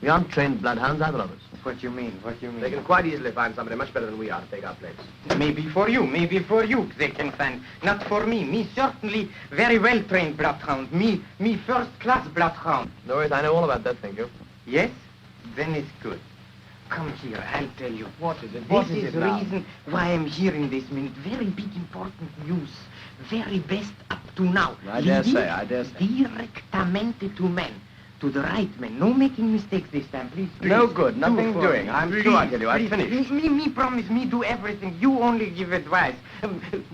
We aren't trained bloodhounds, either of us. What you mean? What you mean? They can quite easily find somebody much better than we are to take our place. Maybe for you they can find. Not for me. Me certainly very well trained bloodhound. Me first class bloodhound. No worries, I know all about that, thank you. Yes? Then it's good. Come here, I'll tell you. What is it? This What is it the now? reason why I'm here in this minute. Very big important news. Very best up to now. I dare say. Directamente to men. To the right man. No making mistakes this time, please. No good, nothing for doing. me. I'm Please, sure I tell you, I've please. finished. Me promise, me do everything. You only give advice.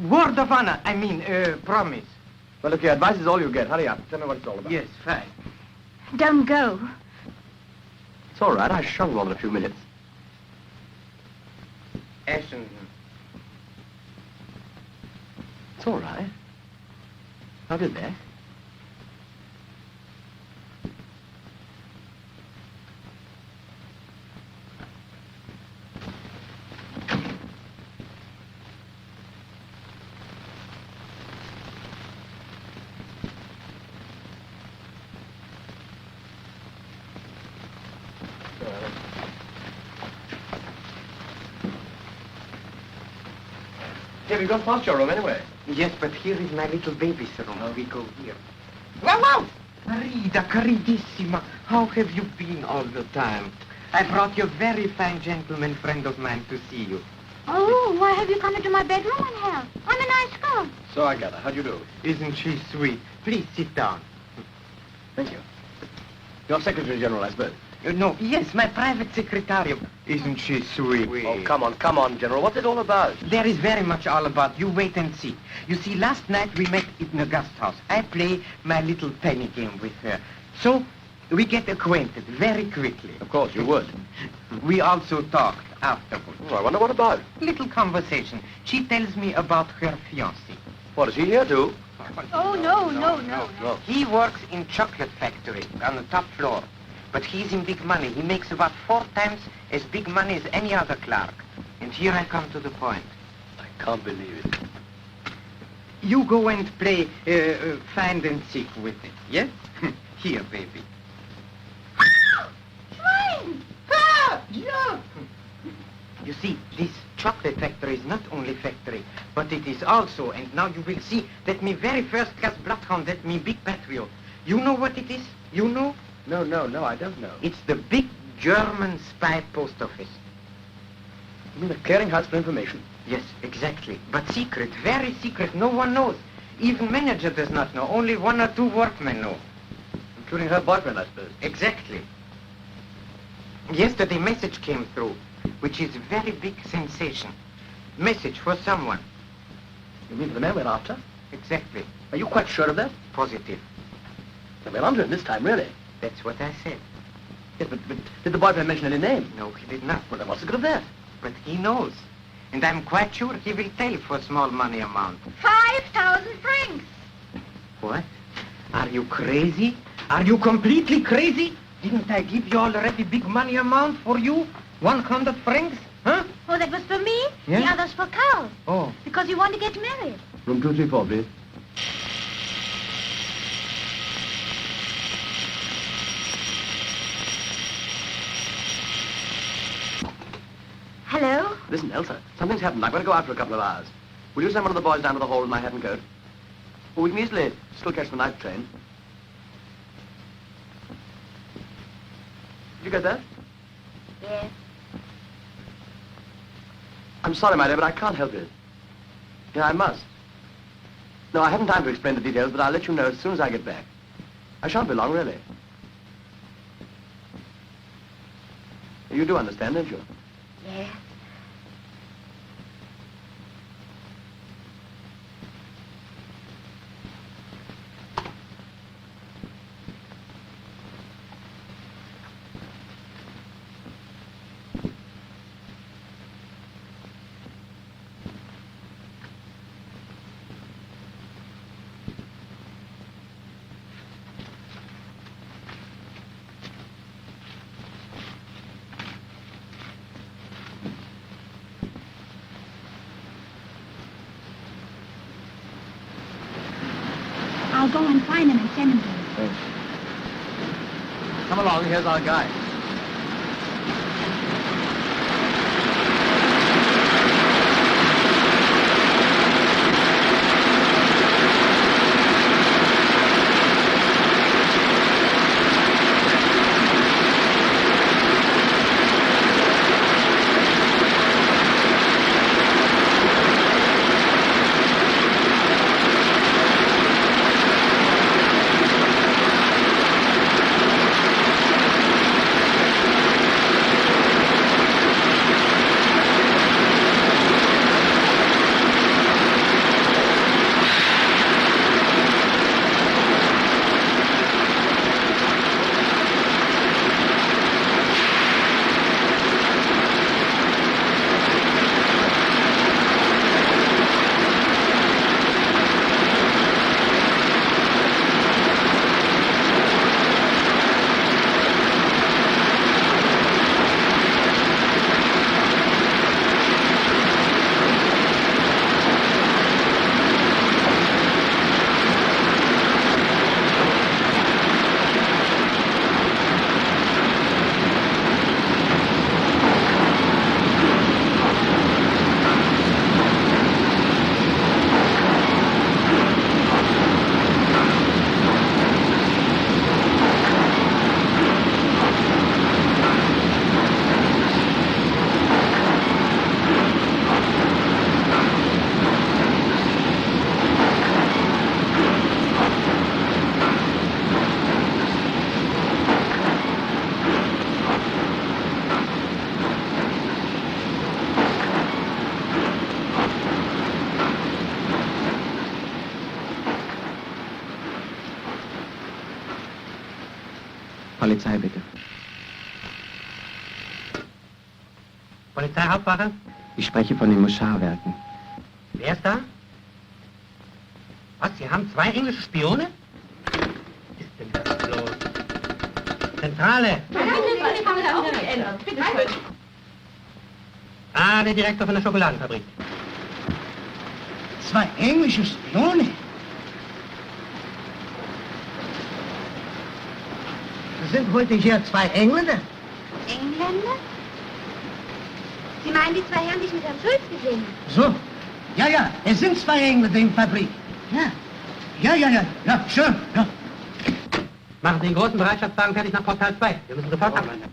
Word of honor, promise. Well, look here, advice is all you get. Hurry up. Tell me what it's all about. Yes, fine. Don't go. It's all right. I shall roll in a few minutes. Ashton. It's all right. How did that? Yeah, we've gone past your room anyway. Yes, but here is my little baby's room. We go here. Wow, wow! Marida, caridissima, how have you been all the time? I brought you a very fine gentleman friend of mine to see you. Oh, why have you come into my bedroom in hell? I'm a nice girl. So I gather. How'd you do? Isn't she sweet? Please sit down. Thank you. Your Secretary General, I suppose. No, yes, my private secretary. Isn't she sweet? Oh, come on, General. What's it all about? There is very much all about. You wait and see. You see, last night we met in a guest house. I play my little penny game with her. So we get acquainted very quickly. Of course, you would. We also talked afterwards. Oh, I wonder what about. Little conversation. She tells me about her fiancé. What, is he here too? Oh, no. He works in chocolate factory on the top floor. But he's in big money. He makes about 4 times as big money as any other clerk. And here I come to the point. I can't believe it. You go and play find and seek with it, yes? Here, baby. Swine! Yeah. You see, this chocolate factory is not only factory, but it is also, and now you will see, that me very first class bloodhound, that me big patriot. You know what it is? You know? No, I don't know. It's the big German spy post office. You mean the clearinghouse for information? Yes, exactly. But secret, very secret. No one knows. Even manager does not know. Only 1 or 2 workmen know. Including her boyfriend, I suppose. Exactly. Yesterday message came through, which is a very big sensation. Message for someone. You mean for the man we're after? Exactly. Are you quite sure of that? Positive. We're onto him this time, really. That's what I said. Yes, but did the boyfriend mention any name? No, he did not. Well, then what's the good of that? But he knows. And I'm quite sure he will tell for small money amount. 5,000 francs. What? Are you crazy? Are you completely crazy? Didn't I give you already big money amount for you? 100 francs? Huh? Oh, that was for me? Yeah? The other's for Carl. Oh. Because you want to get married. Room 234, please. Hello? Listen, Elsa, something's happened. I've got to go out for a couple of hours. Will you send one of the boys down to the hall with my hat and coat? Well, we can easily still catch the night train. Did you get that? Yes. I'm sorry, my dear, but I can't help it. Yeah, I must. No, I haven't time to explain the details, but I'll let you know as soon as I get back. I shan't be long, really. You do understand, don't you? Yes. I'll go and find him and send him to you. Thanks. Come along, here's our guide. Polizei, bitte. Polizeihauptwache? Ich spreche von den Moscharwerken. Wer ist da? Was, Sie haben 2 englische Spione? Was ist denn das los? Zentrale! Ah, der Direktor von der Schokoladenfabrik. 2 englische Spione? Sind heute hier 2 Engländer? Engländer? Sie meinen die 2 Herren, die ich mit Herrn Schulz gesehen habe? So. Ja, ja, es sind 2 Engländer in der Fabrik. Ja. Ja, schön. Ja. Machen Sie den großen Bereitschaftswagen fertig nach Portal 2. Wir müssen sofort abwandern.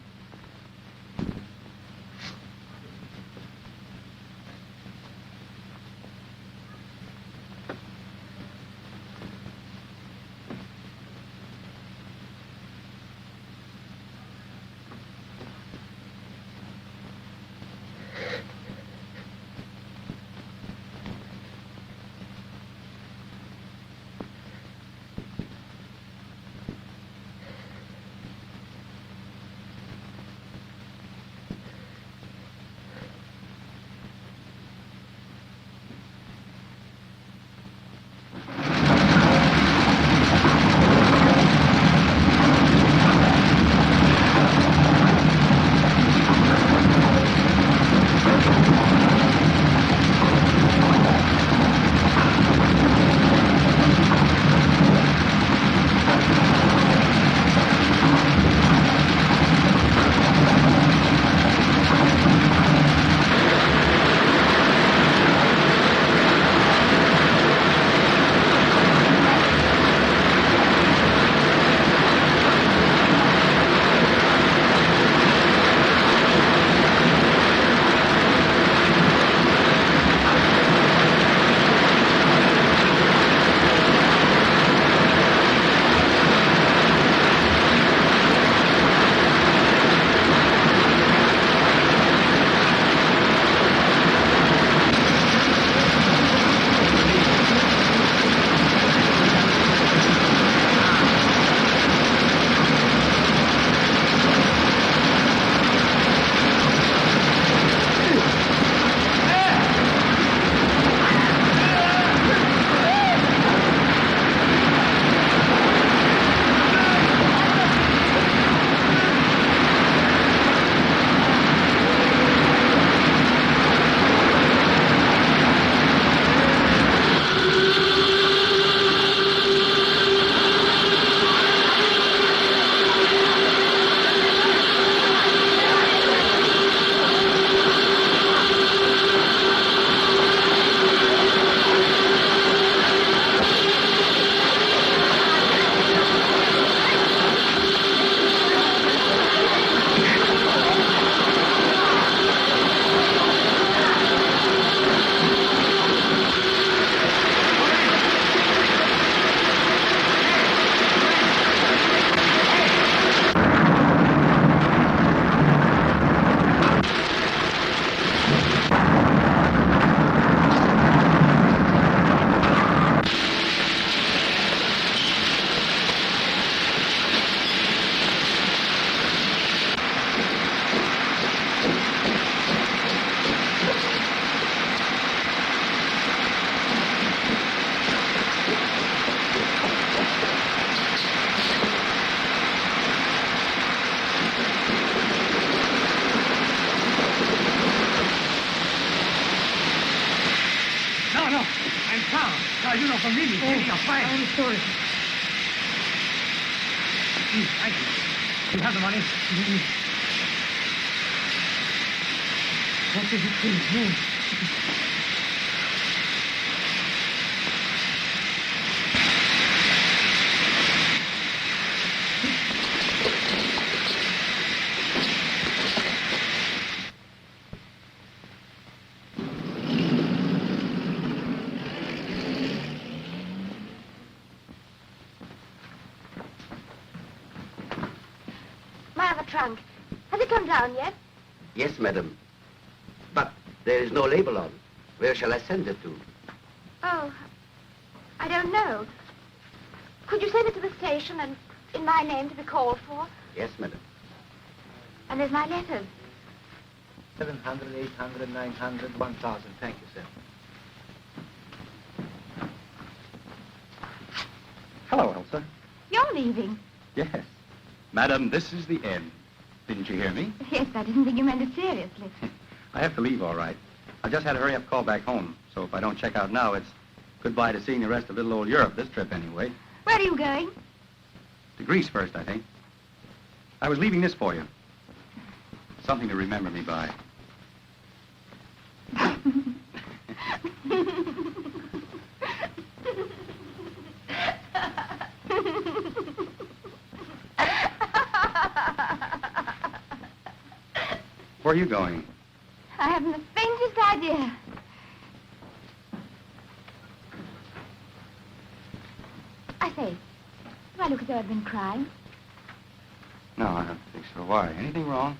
you know, from me. I'm sorry. Please, thank you. You have the money? What is it, please? My other trunk. Has it come down yet? Yes, madam. But there is no label on. Where shall I send it to? Oh, I don't know. Could you send it to the station and in my name to be called for? Yes, madam. And there's my letters. 700, 800, 900, 1,000. Thank you, sir. Hello, Elsa. You're leaving. Yes. Madam, this is the end. Didn't you hear me? Yes, I didn't think you meant it seriously. I have to leave, all right. I just had a hurry-up call back home, so if I don't check out now, it's goodbye to seeing the rest of little old Europe, this trip anyway. Where are you going? To Greece first, I think. I was leaving this for you. Something to remember me by. Where are you going? I haven't the faintest idea. I say, do I look as though I've been crying? No, I don't think so. Why? Anything wrong?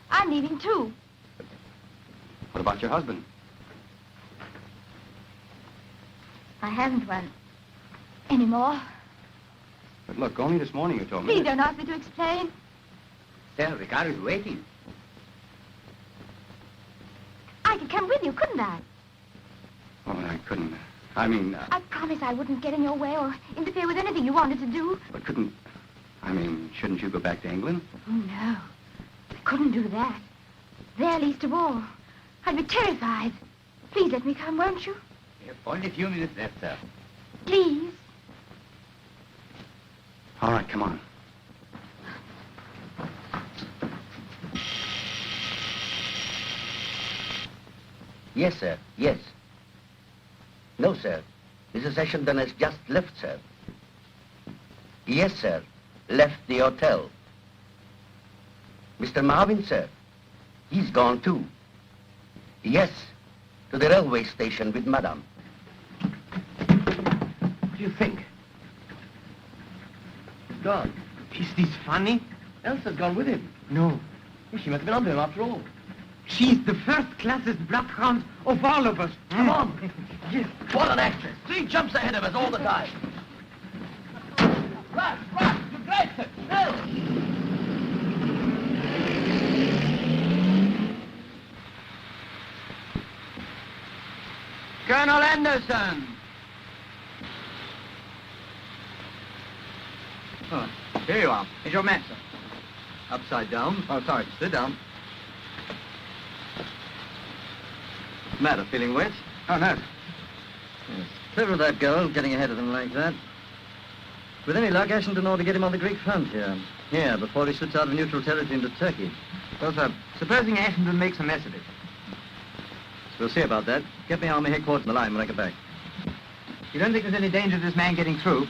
I'm leaving too. What about your husband? I haven't one anymore. But look, only this morning you told me. Please don't ask me to explain. Sir, the car is waiting. I could come with you, couldn't I? Oh, I couldn't. I mean... I promised I wouldn't get in your way or interfere with anything you wanted to do. But couldn't... I mean, shouldn't you go back to England? Oh, no. I couldn't do that. There least of all. I'd be terrified. Please let me come, won't you? We have only a few minutes left, sir. Please. All right, come on. Yes, sir. Yes. No, sir. Mrs. Ashenden has just left, sir. Yes, sir. Left the hotel. Mr. Marvin, sir. He's gone, too. Yes. To the railway station with Madame. What do you think? He's gone. Is this funny? Elsa's gone with him. No. Well, she must have been on to him after all. She's the first-classest bloodhound of all of us. Come on. Yes. What an actress. 3 jumps ahead of us all the time. Right, you great, sir. Still. Colonel Anderson. Oh, here you are. Is your man, sir? Upside down. Oh, sorry. Sit down. Matter, feeling wet? Oh, no. Yes. Clever of that girl, getting ahead of them like that. With any luck, Ashenden ought to get him on the Greek front here. Here, before he switches out of neutral territory into Turkey. Well, sir, supposing Ashenden makes a mess of it. We'll see about that. Get me army headquarters in the line when I get back. You don't think there's any danger of this man getting through?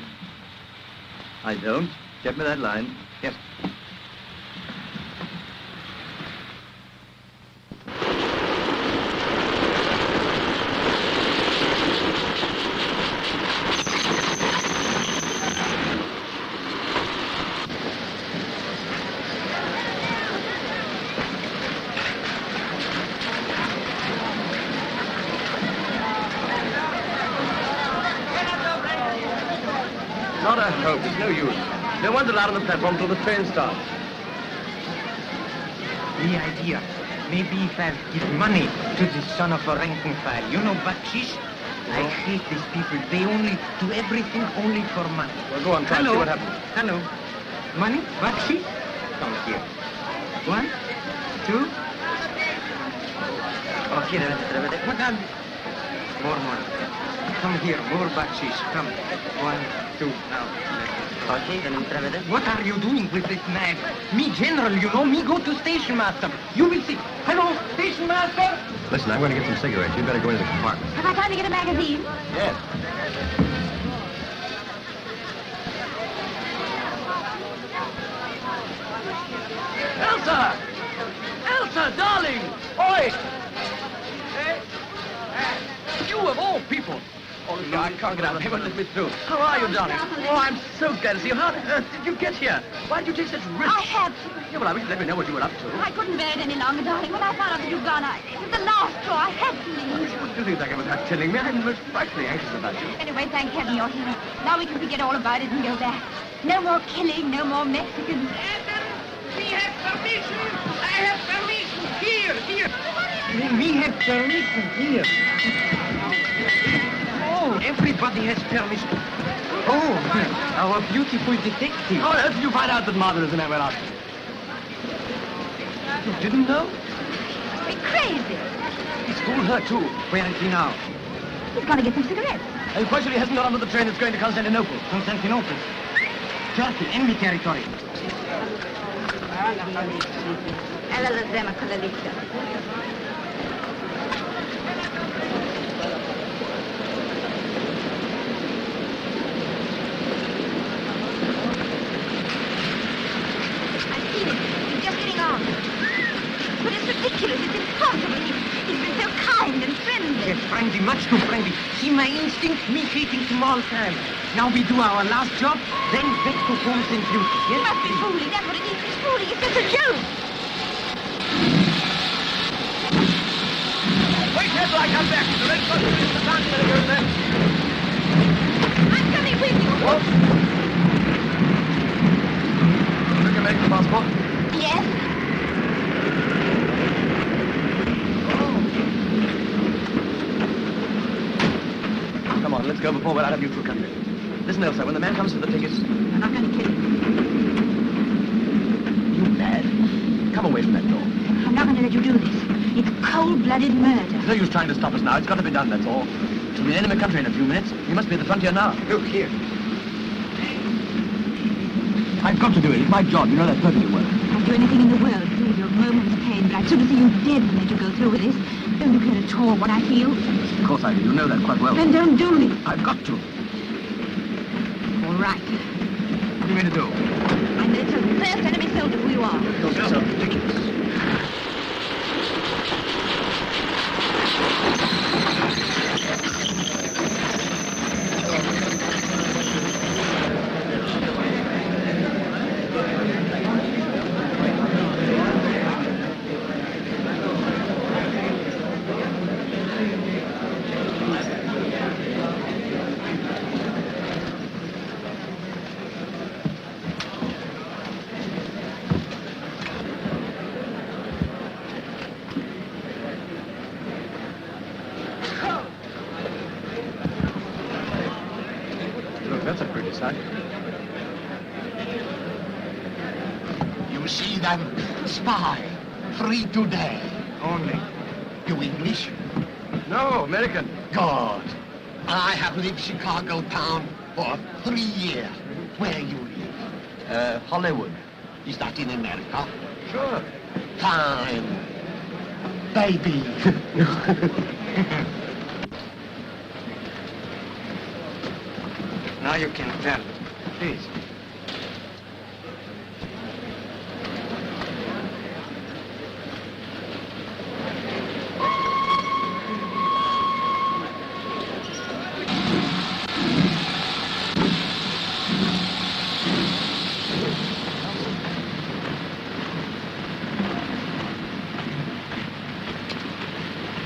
I don't. Get me that line. Yes. Not a hope. It's no use. No one's allowed on the platform till the train starts. The idea. Maybe if I give money to this son of a rank and file. You know, bakshish? I hate these people. They only do everything only for money. Well, go on, try and see what happens. Hello. Money? Bakshish? Come here. 1, 2. Okay, what More money. Come here, more bakshish. Come. 1, 2, now. What are you doing with this man? Me general, you know, me go to station master. You will see. Hello, station master. Listen, I'm going to get some cigarettes. You better go into the compartment. Have I time to get a magazine? Yes. Elsa! Elsa, darling! Oi! You of all people! Oh, no, I can't get out. They won't let me through. How are you, darling? Oh, I'm so glad to see you. How on earth did you get here? Why did you take such risks? I had to. Yeah, well, I wish you'd let me know what you were up to. I couldn't bear it any longer, darling. When I found out that you'd gone, it was the last straw. I had to leave. What do you think I without telling me? I'm most frightfully anxious about you. Anyway, thank heaven you're here. Now we can forget all about it and go back. No more killing, no more Mexicans. We have permission. I have permission. Here, here. We have permission here. Oh, everybody has permission. Oh, our beautiful detective. How on earth did you find out that Martha is the man we're after? You didn't know? We're crazy. He's fooled her, too. Where is he now? He's gonna get some cigarettes. Are you quite sure he hasn't got onto the train that's going to Constantinople? Constantinople. Turkey, enemy territory. Alla la zema con la lista. I've seen him. He's just getting on. But it's ridiculous. It's impossible. He's been so kind and friendly. Yes, friendly, much too friendly. See my instinct, me hating small time. Now we do our last job, then back to homes and duty. He Yes? must be fooling. That's what it is. He's fooling. It's just a joke. Wait here till I come back. The red bus is the town better go there. I'm coming with you. What? Took your medical passport? Yes. Come on, let's go before we're out of neutral country. Listen, Elsa, when the man comes for the tickets... I'm not going to kill him. You mad? Come away from that door. I'm not going to let you do this. It's cold-blooded murder. There's no use trying to stop us now. It's got to be done, that's all. We'll be in enemy country in a few minutes. We must be at the frontier now. Look here. I've got to do it. It's my job. You know that perfectly well. I'd do anything in the world to relieve you of moment's pain, but I'd sooner see you dead than let you go through with this. Don't you care at all what I feel? Of course I do. You know that quite well. Then don't do it. I've got to. All right. What do you mean to do? I'm the little first enemy soldier who you are. You're so ridiculous. That's a pretty sight. You see them? Spy. Free today. Only. You English? No, American. God. I have lived Chicago town for 3 years. Where you live? Hollywood. Is that in America? Sure. Fine. Baby. Now you can tell. Please.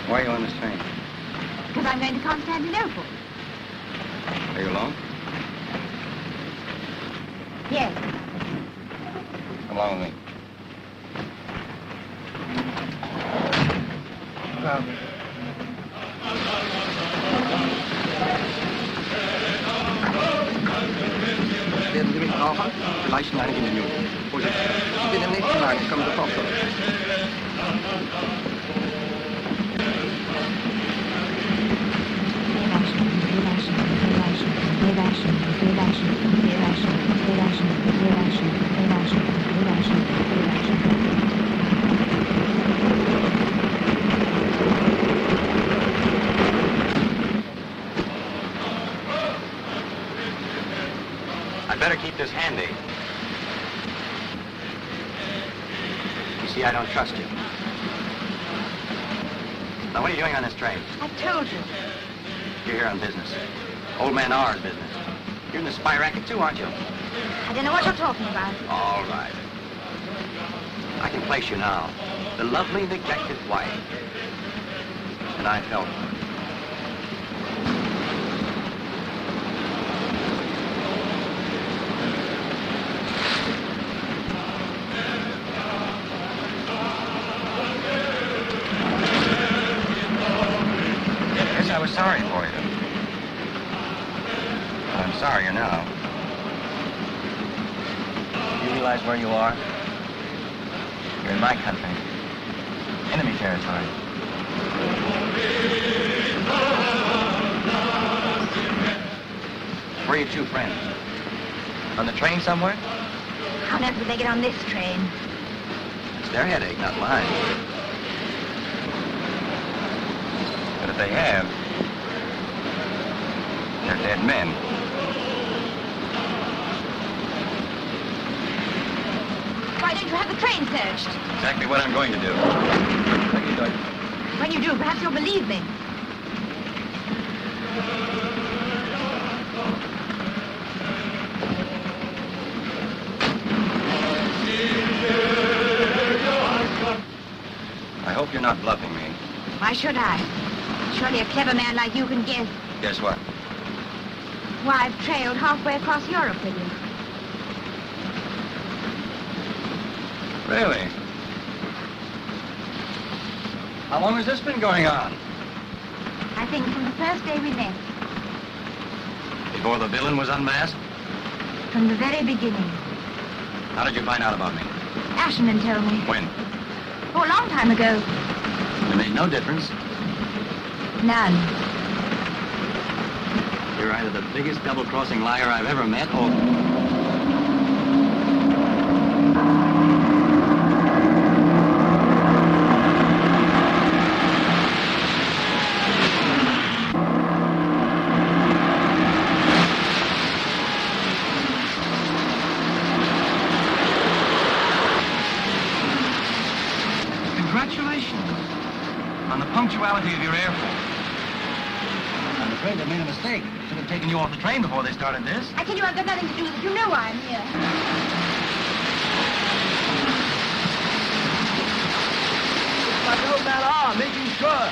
Why are you on this train? Because I'm going to Constantinople. Are you alone? Yes. Come along with me. Werden Sie mich brauchen? Vielleicht in einigen Minuten. Vorsicht. Ich bin im nächsten Wagen. Ich komme sofort zurück. I'd better keep this handy. You see, I don't trust you. Now, what are you doing on this train? I told you. You're here on business. Old man R's business. You're in the spy racket too, aren't you? I don't know what you're talking about. All right. I can place you now. The lovely, neglected wife. And I've helped her. Yes, I was sorry for you. But I'm sorrier now. You realize where you are? You're in my country. Enemy territory. Where are your two friends? On the train somewhere? How on earth would they get on this train? It's their headache, not mine. But if they have, they're dead men. Why don't you have the train searched? Exactly what I'm going to do. When you do, perhaps you'll believe me. I hope you're not bluffing me. Why should I? Surely a clever man like you can guess. Guess what? Why, I've trailed halfway across Europe with you. Really? How long has this been going on? I think from the first day we met. Before the villain was unmasked? From the very beginning. How did you find out about me? Ashman told me. When? Oh, a long time ago. It made no difference. None. You're either the biggest double-crossing liar I've ever met, or... punctuality of your air force. I'm afraid they made a mistake. Should have taken you off the train before they started this. I tell you, I've got nothing to do with it. You know why I'm here. Like the old man are, making sure.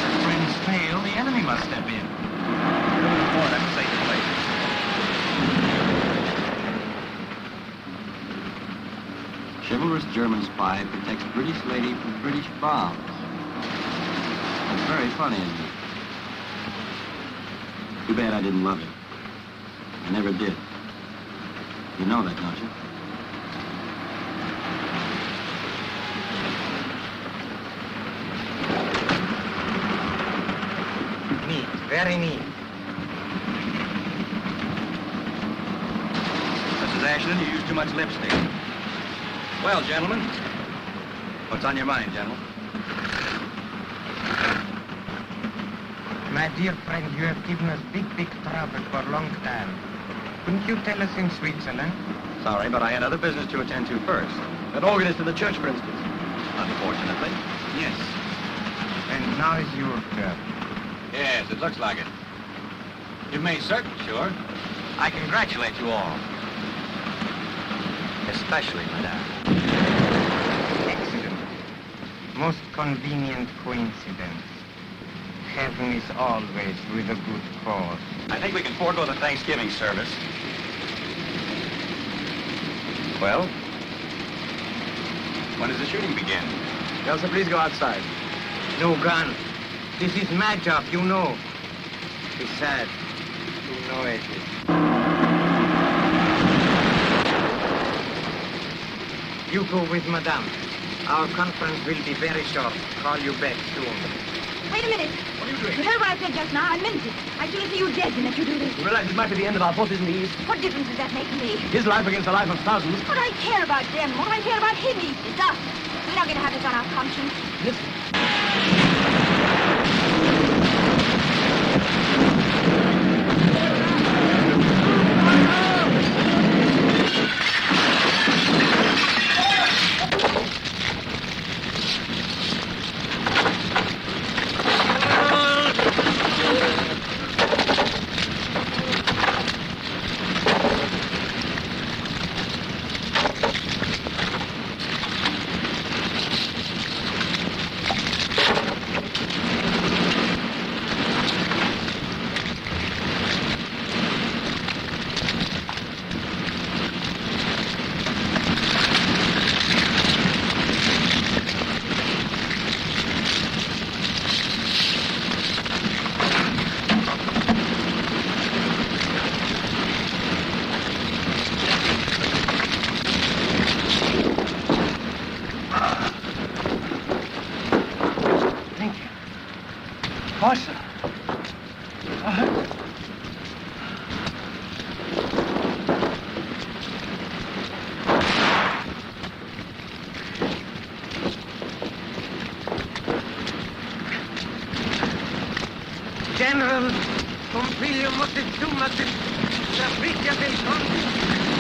If friends fail, the enemy must step in. Report, I'm safe place. Chivalrous German spy protects British lady from British bombs. That's very funny, isn't it? Too bad I didn't love you. I never did. You know that, don't you? Neat, very neat. Mrs. Ashton, you use too much lipstick. Well, gentlemen, what's on your mind, General? My dear friend, you have given us big trouble for a long time. Couldn't you tell us in Switzerland? Sorry, but I had other business to attend to first. An organist in the church, for instance. Unfortunately. Yes. And now is your turn. Yes, it looks like it. You've made certain, sure. I congratulate you all. Especially, madame. Excellent. Most convenient coincidence. Heaven is always with a good cause. I think we can forego the Thanksgiving service. Well, when does the shooting begin? Elsa, please go outside. No gun. This is my job, you know. Besides, you know it. You go with Madame. Our conference will be very short. Call you back soon. Wait a minute. What are you doing? You heard what I said just now. I meant it. I shouldn't see you dead and let you do this. You realize it might be the end of our forces in the East? What difference does that make to me? His life against the life of thousands. What do I care about them? What do I care about him, East? It's us. We're not going to have this on our conscience. Listen. Força. General, Pompilio Moctezuma, la Frigia del Conde.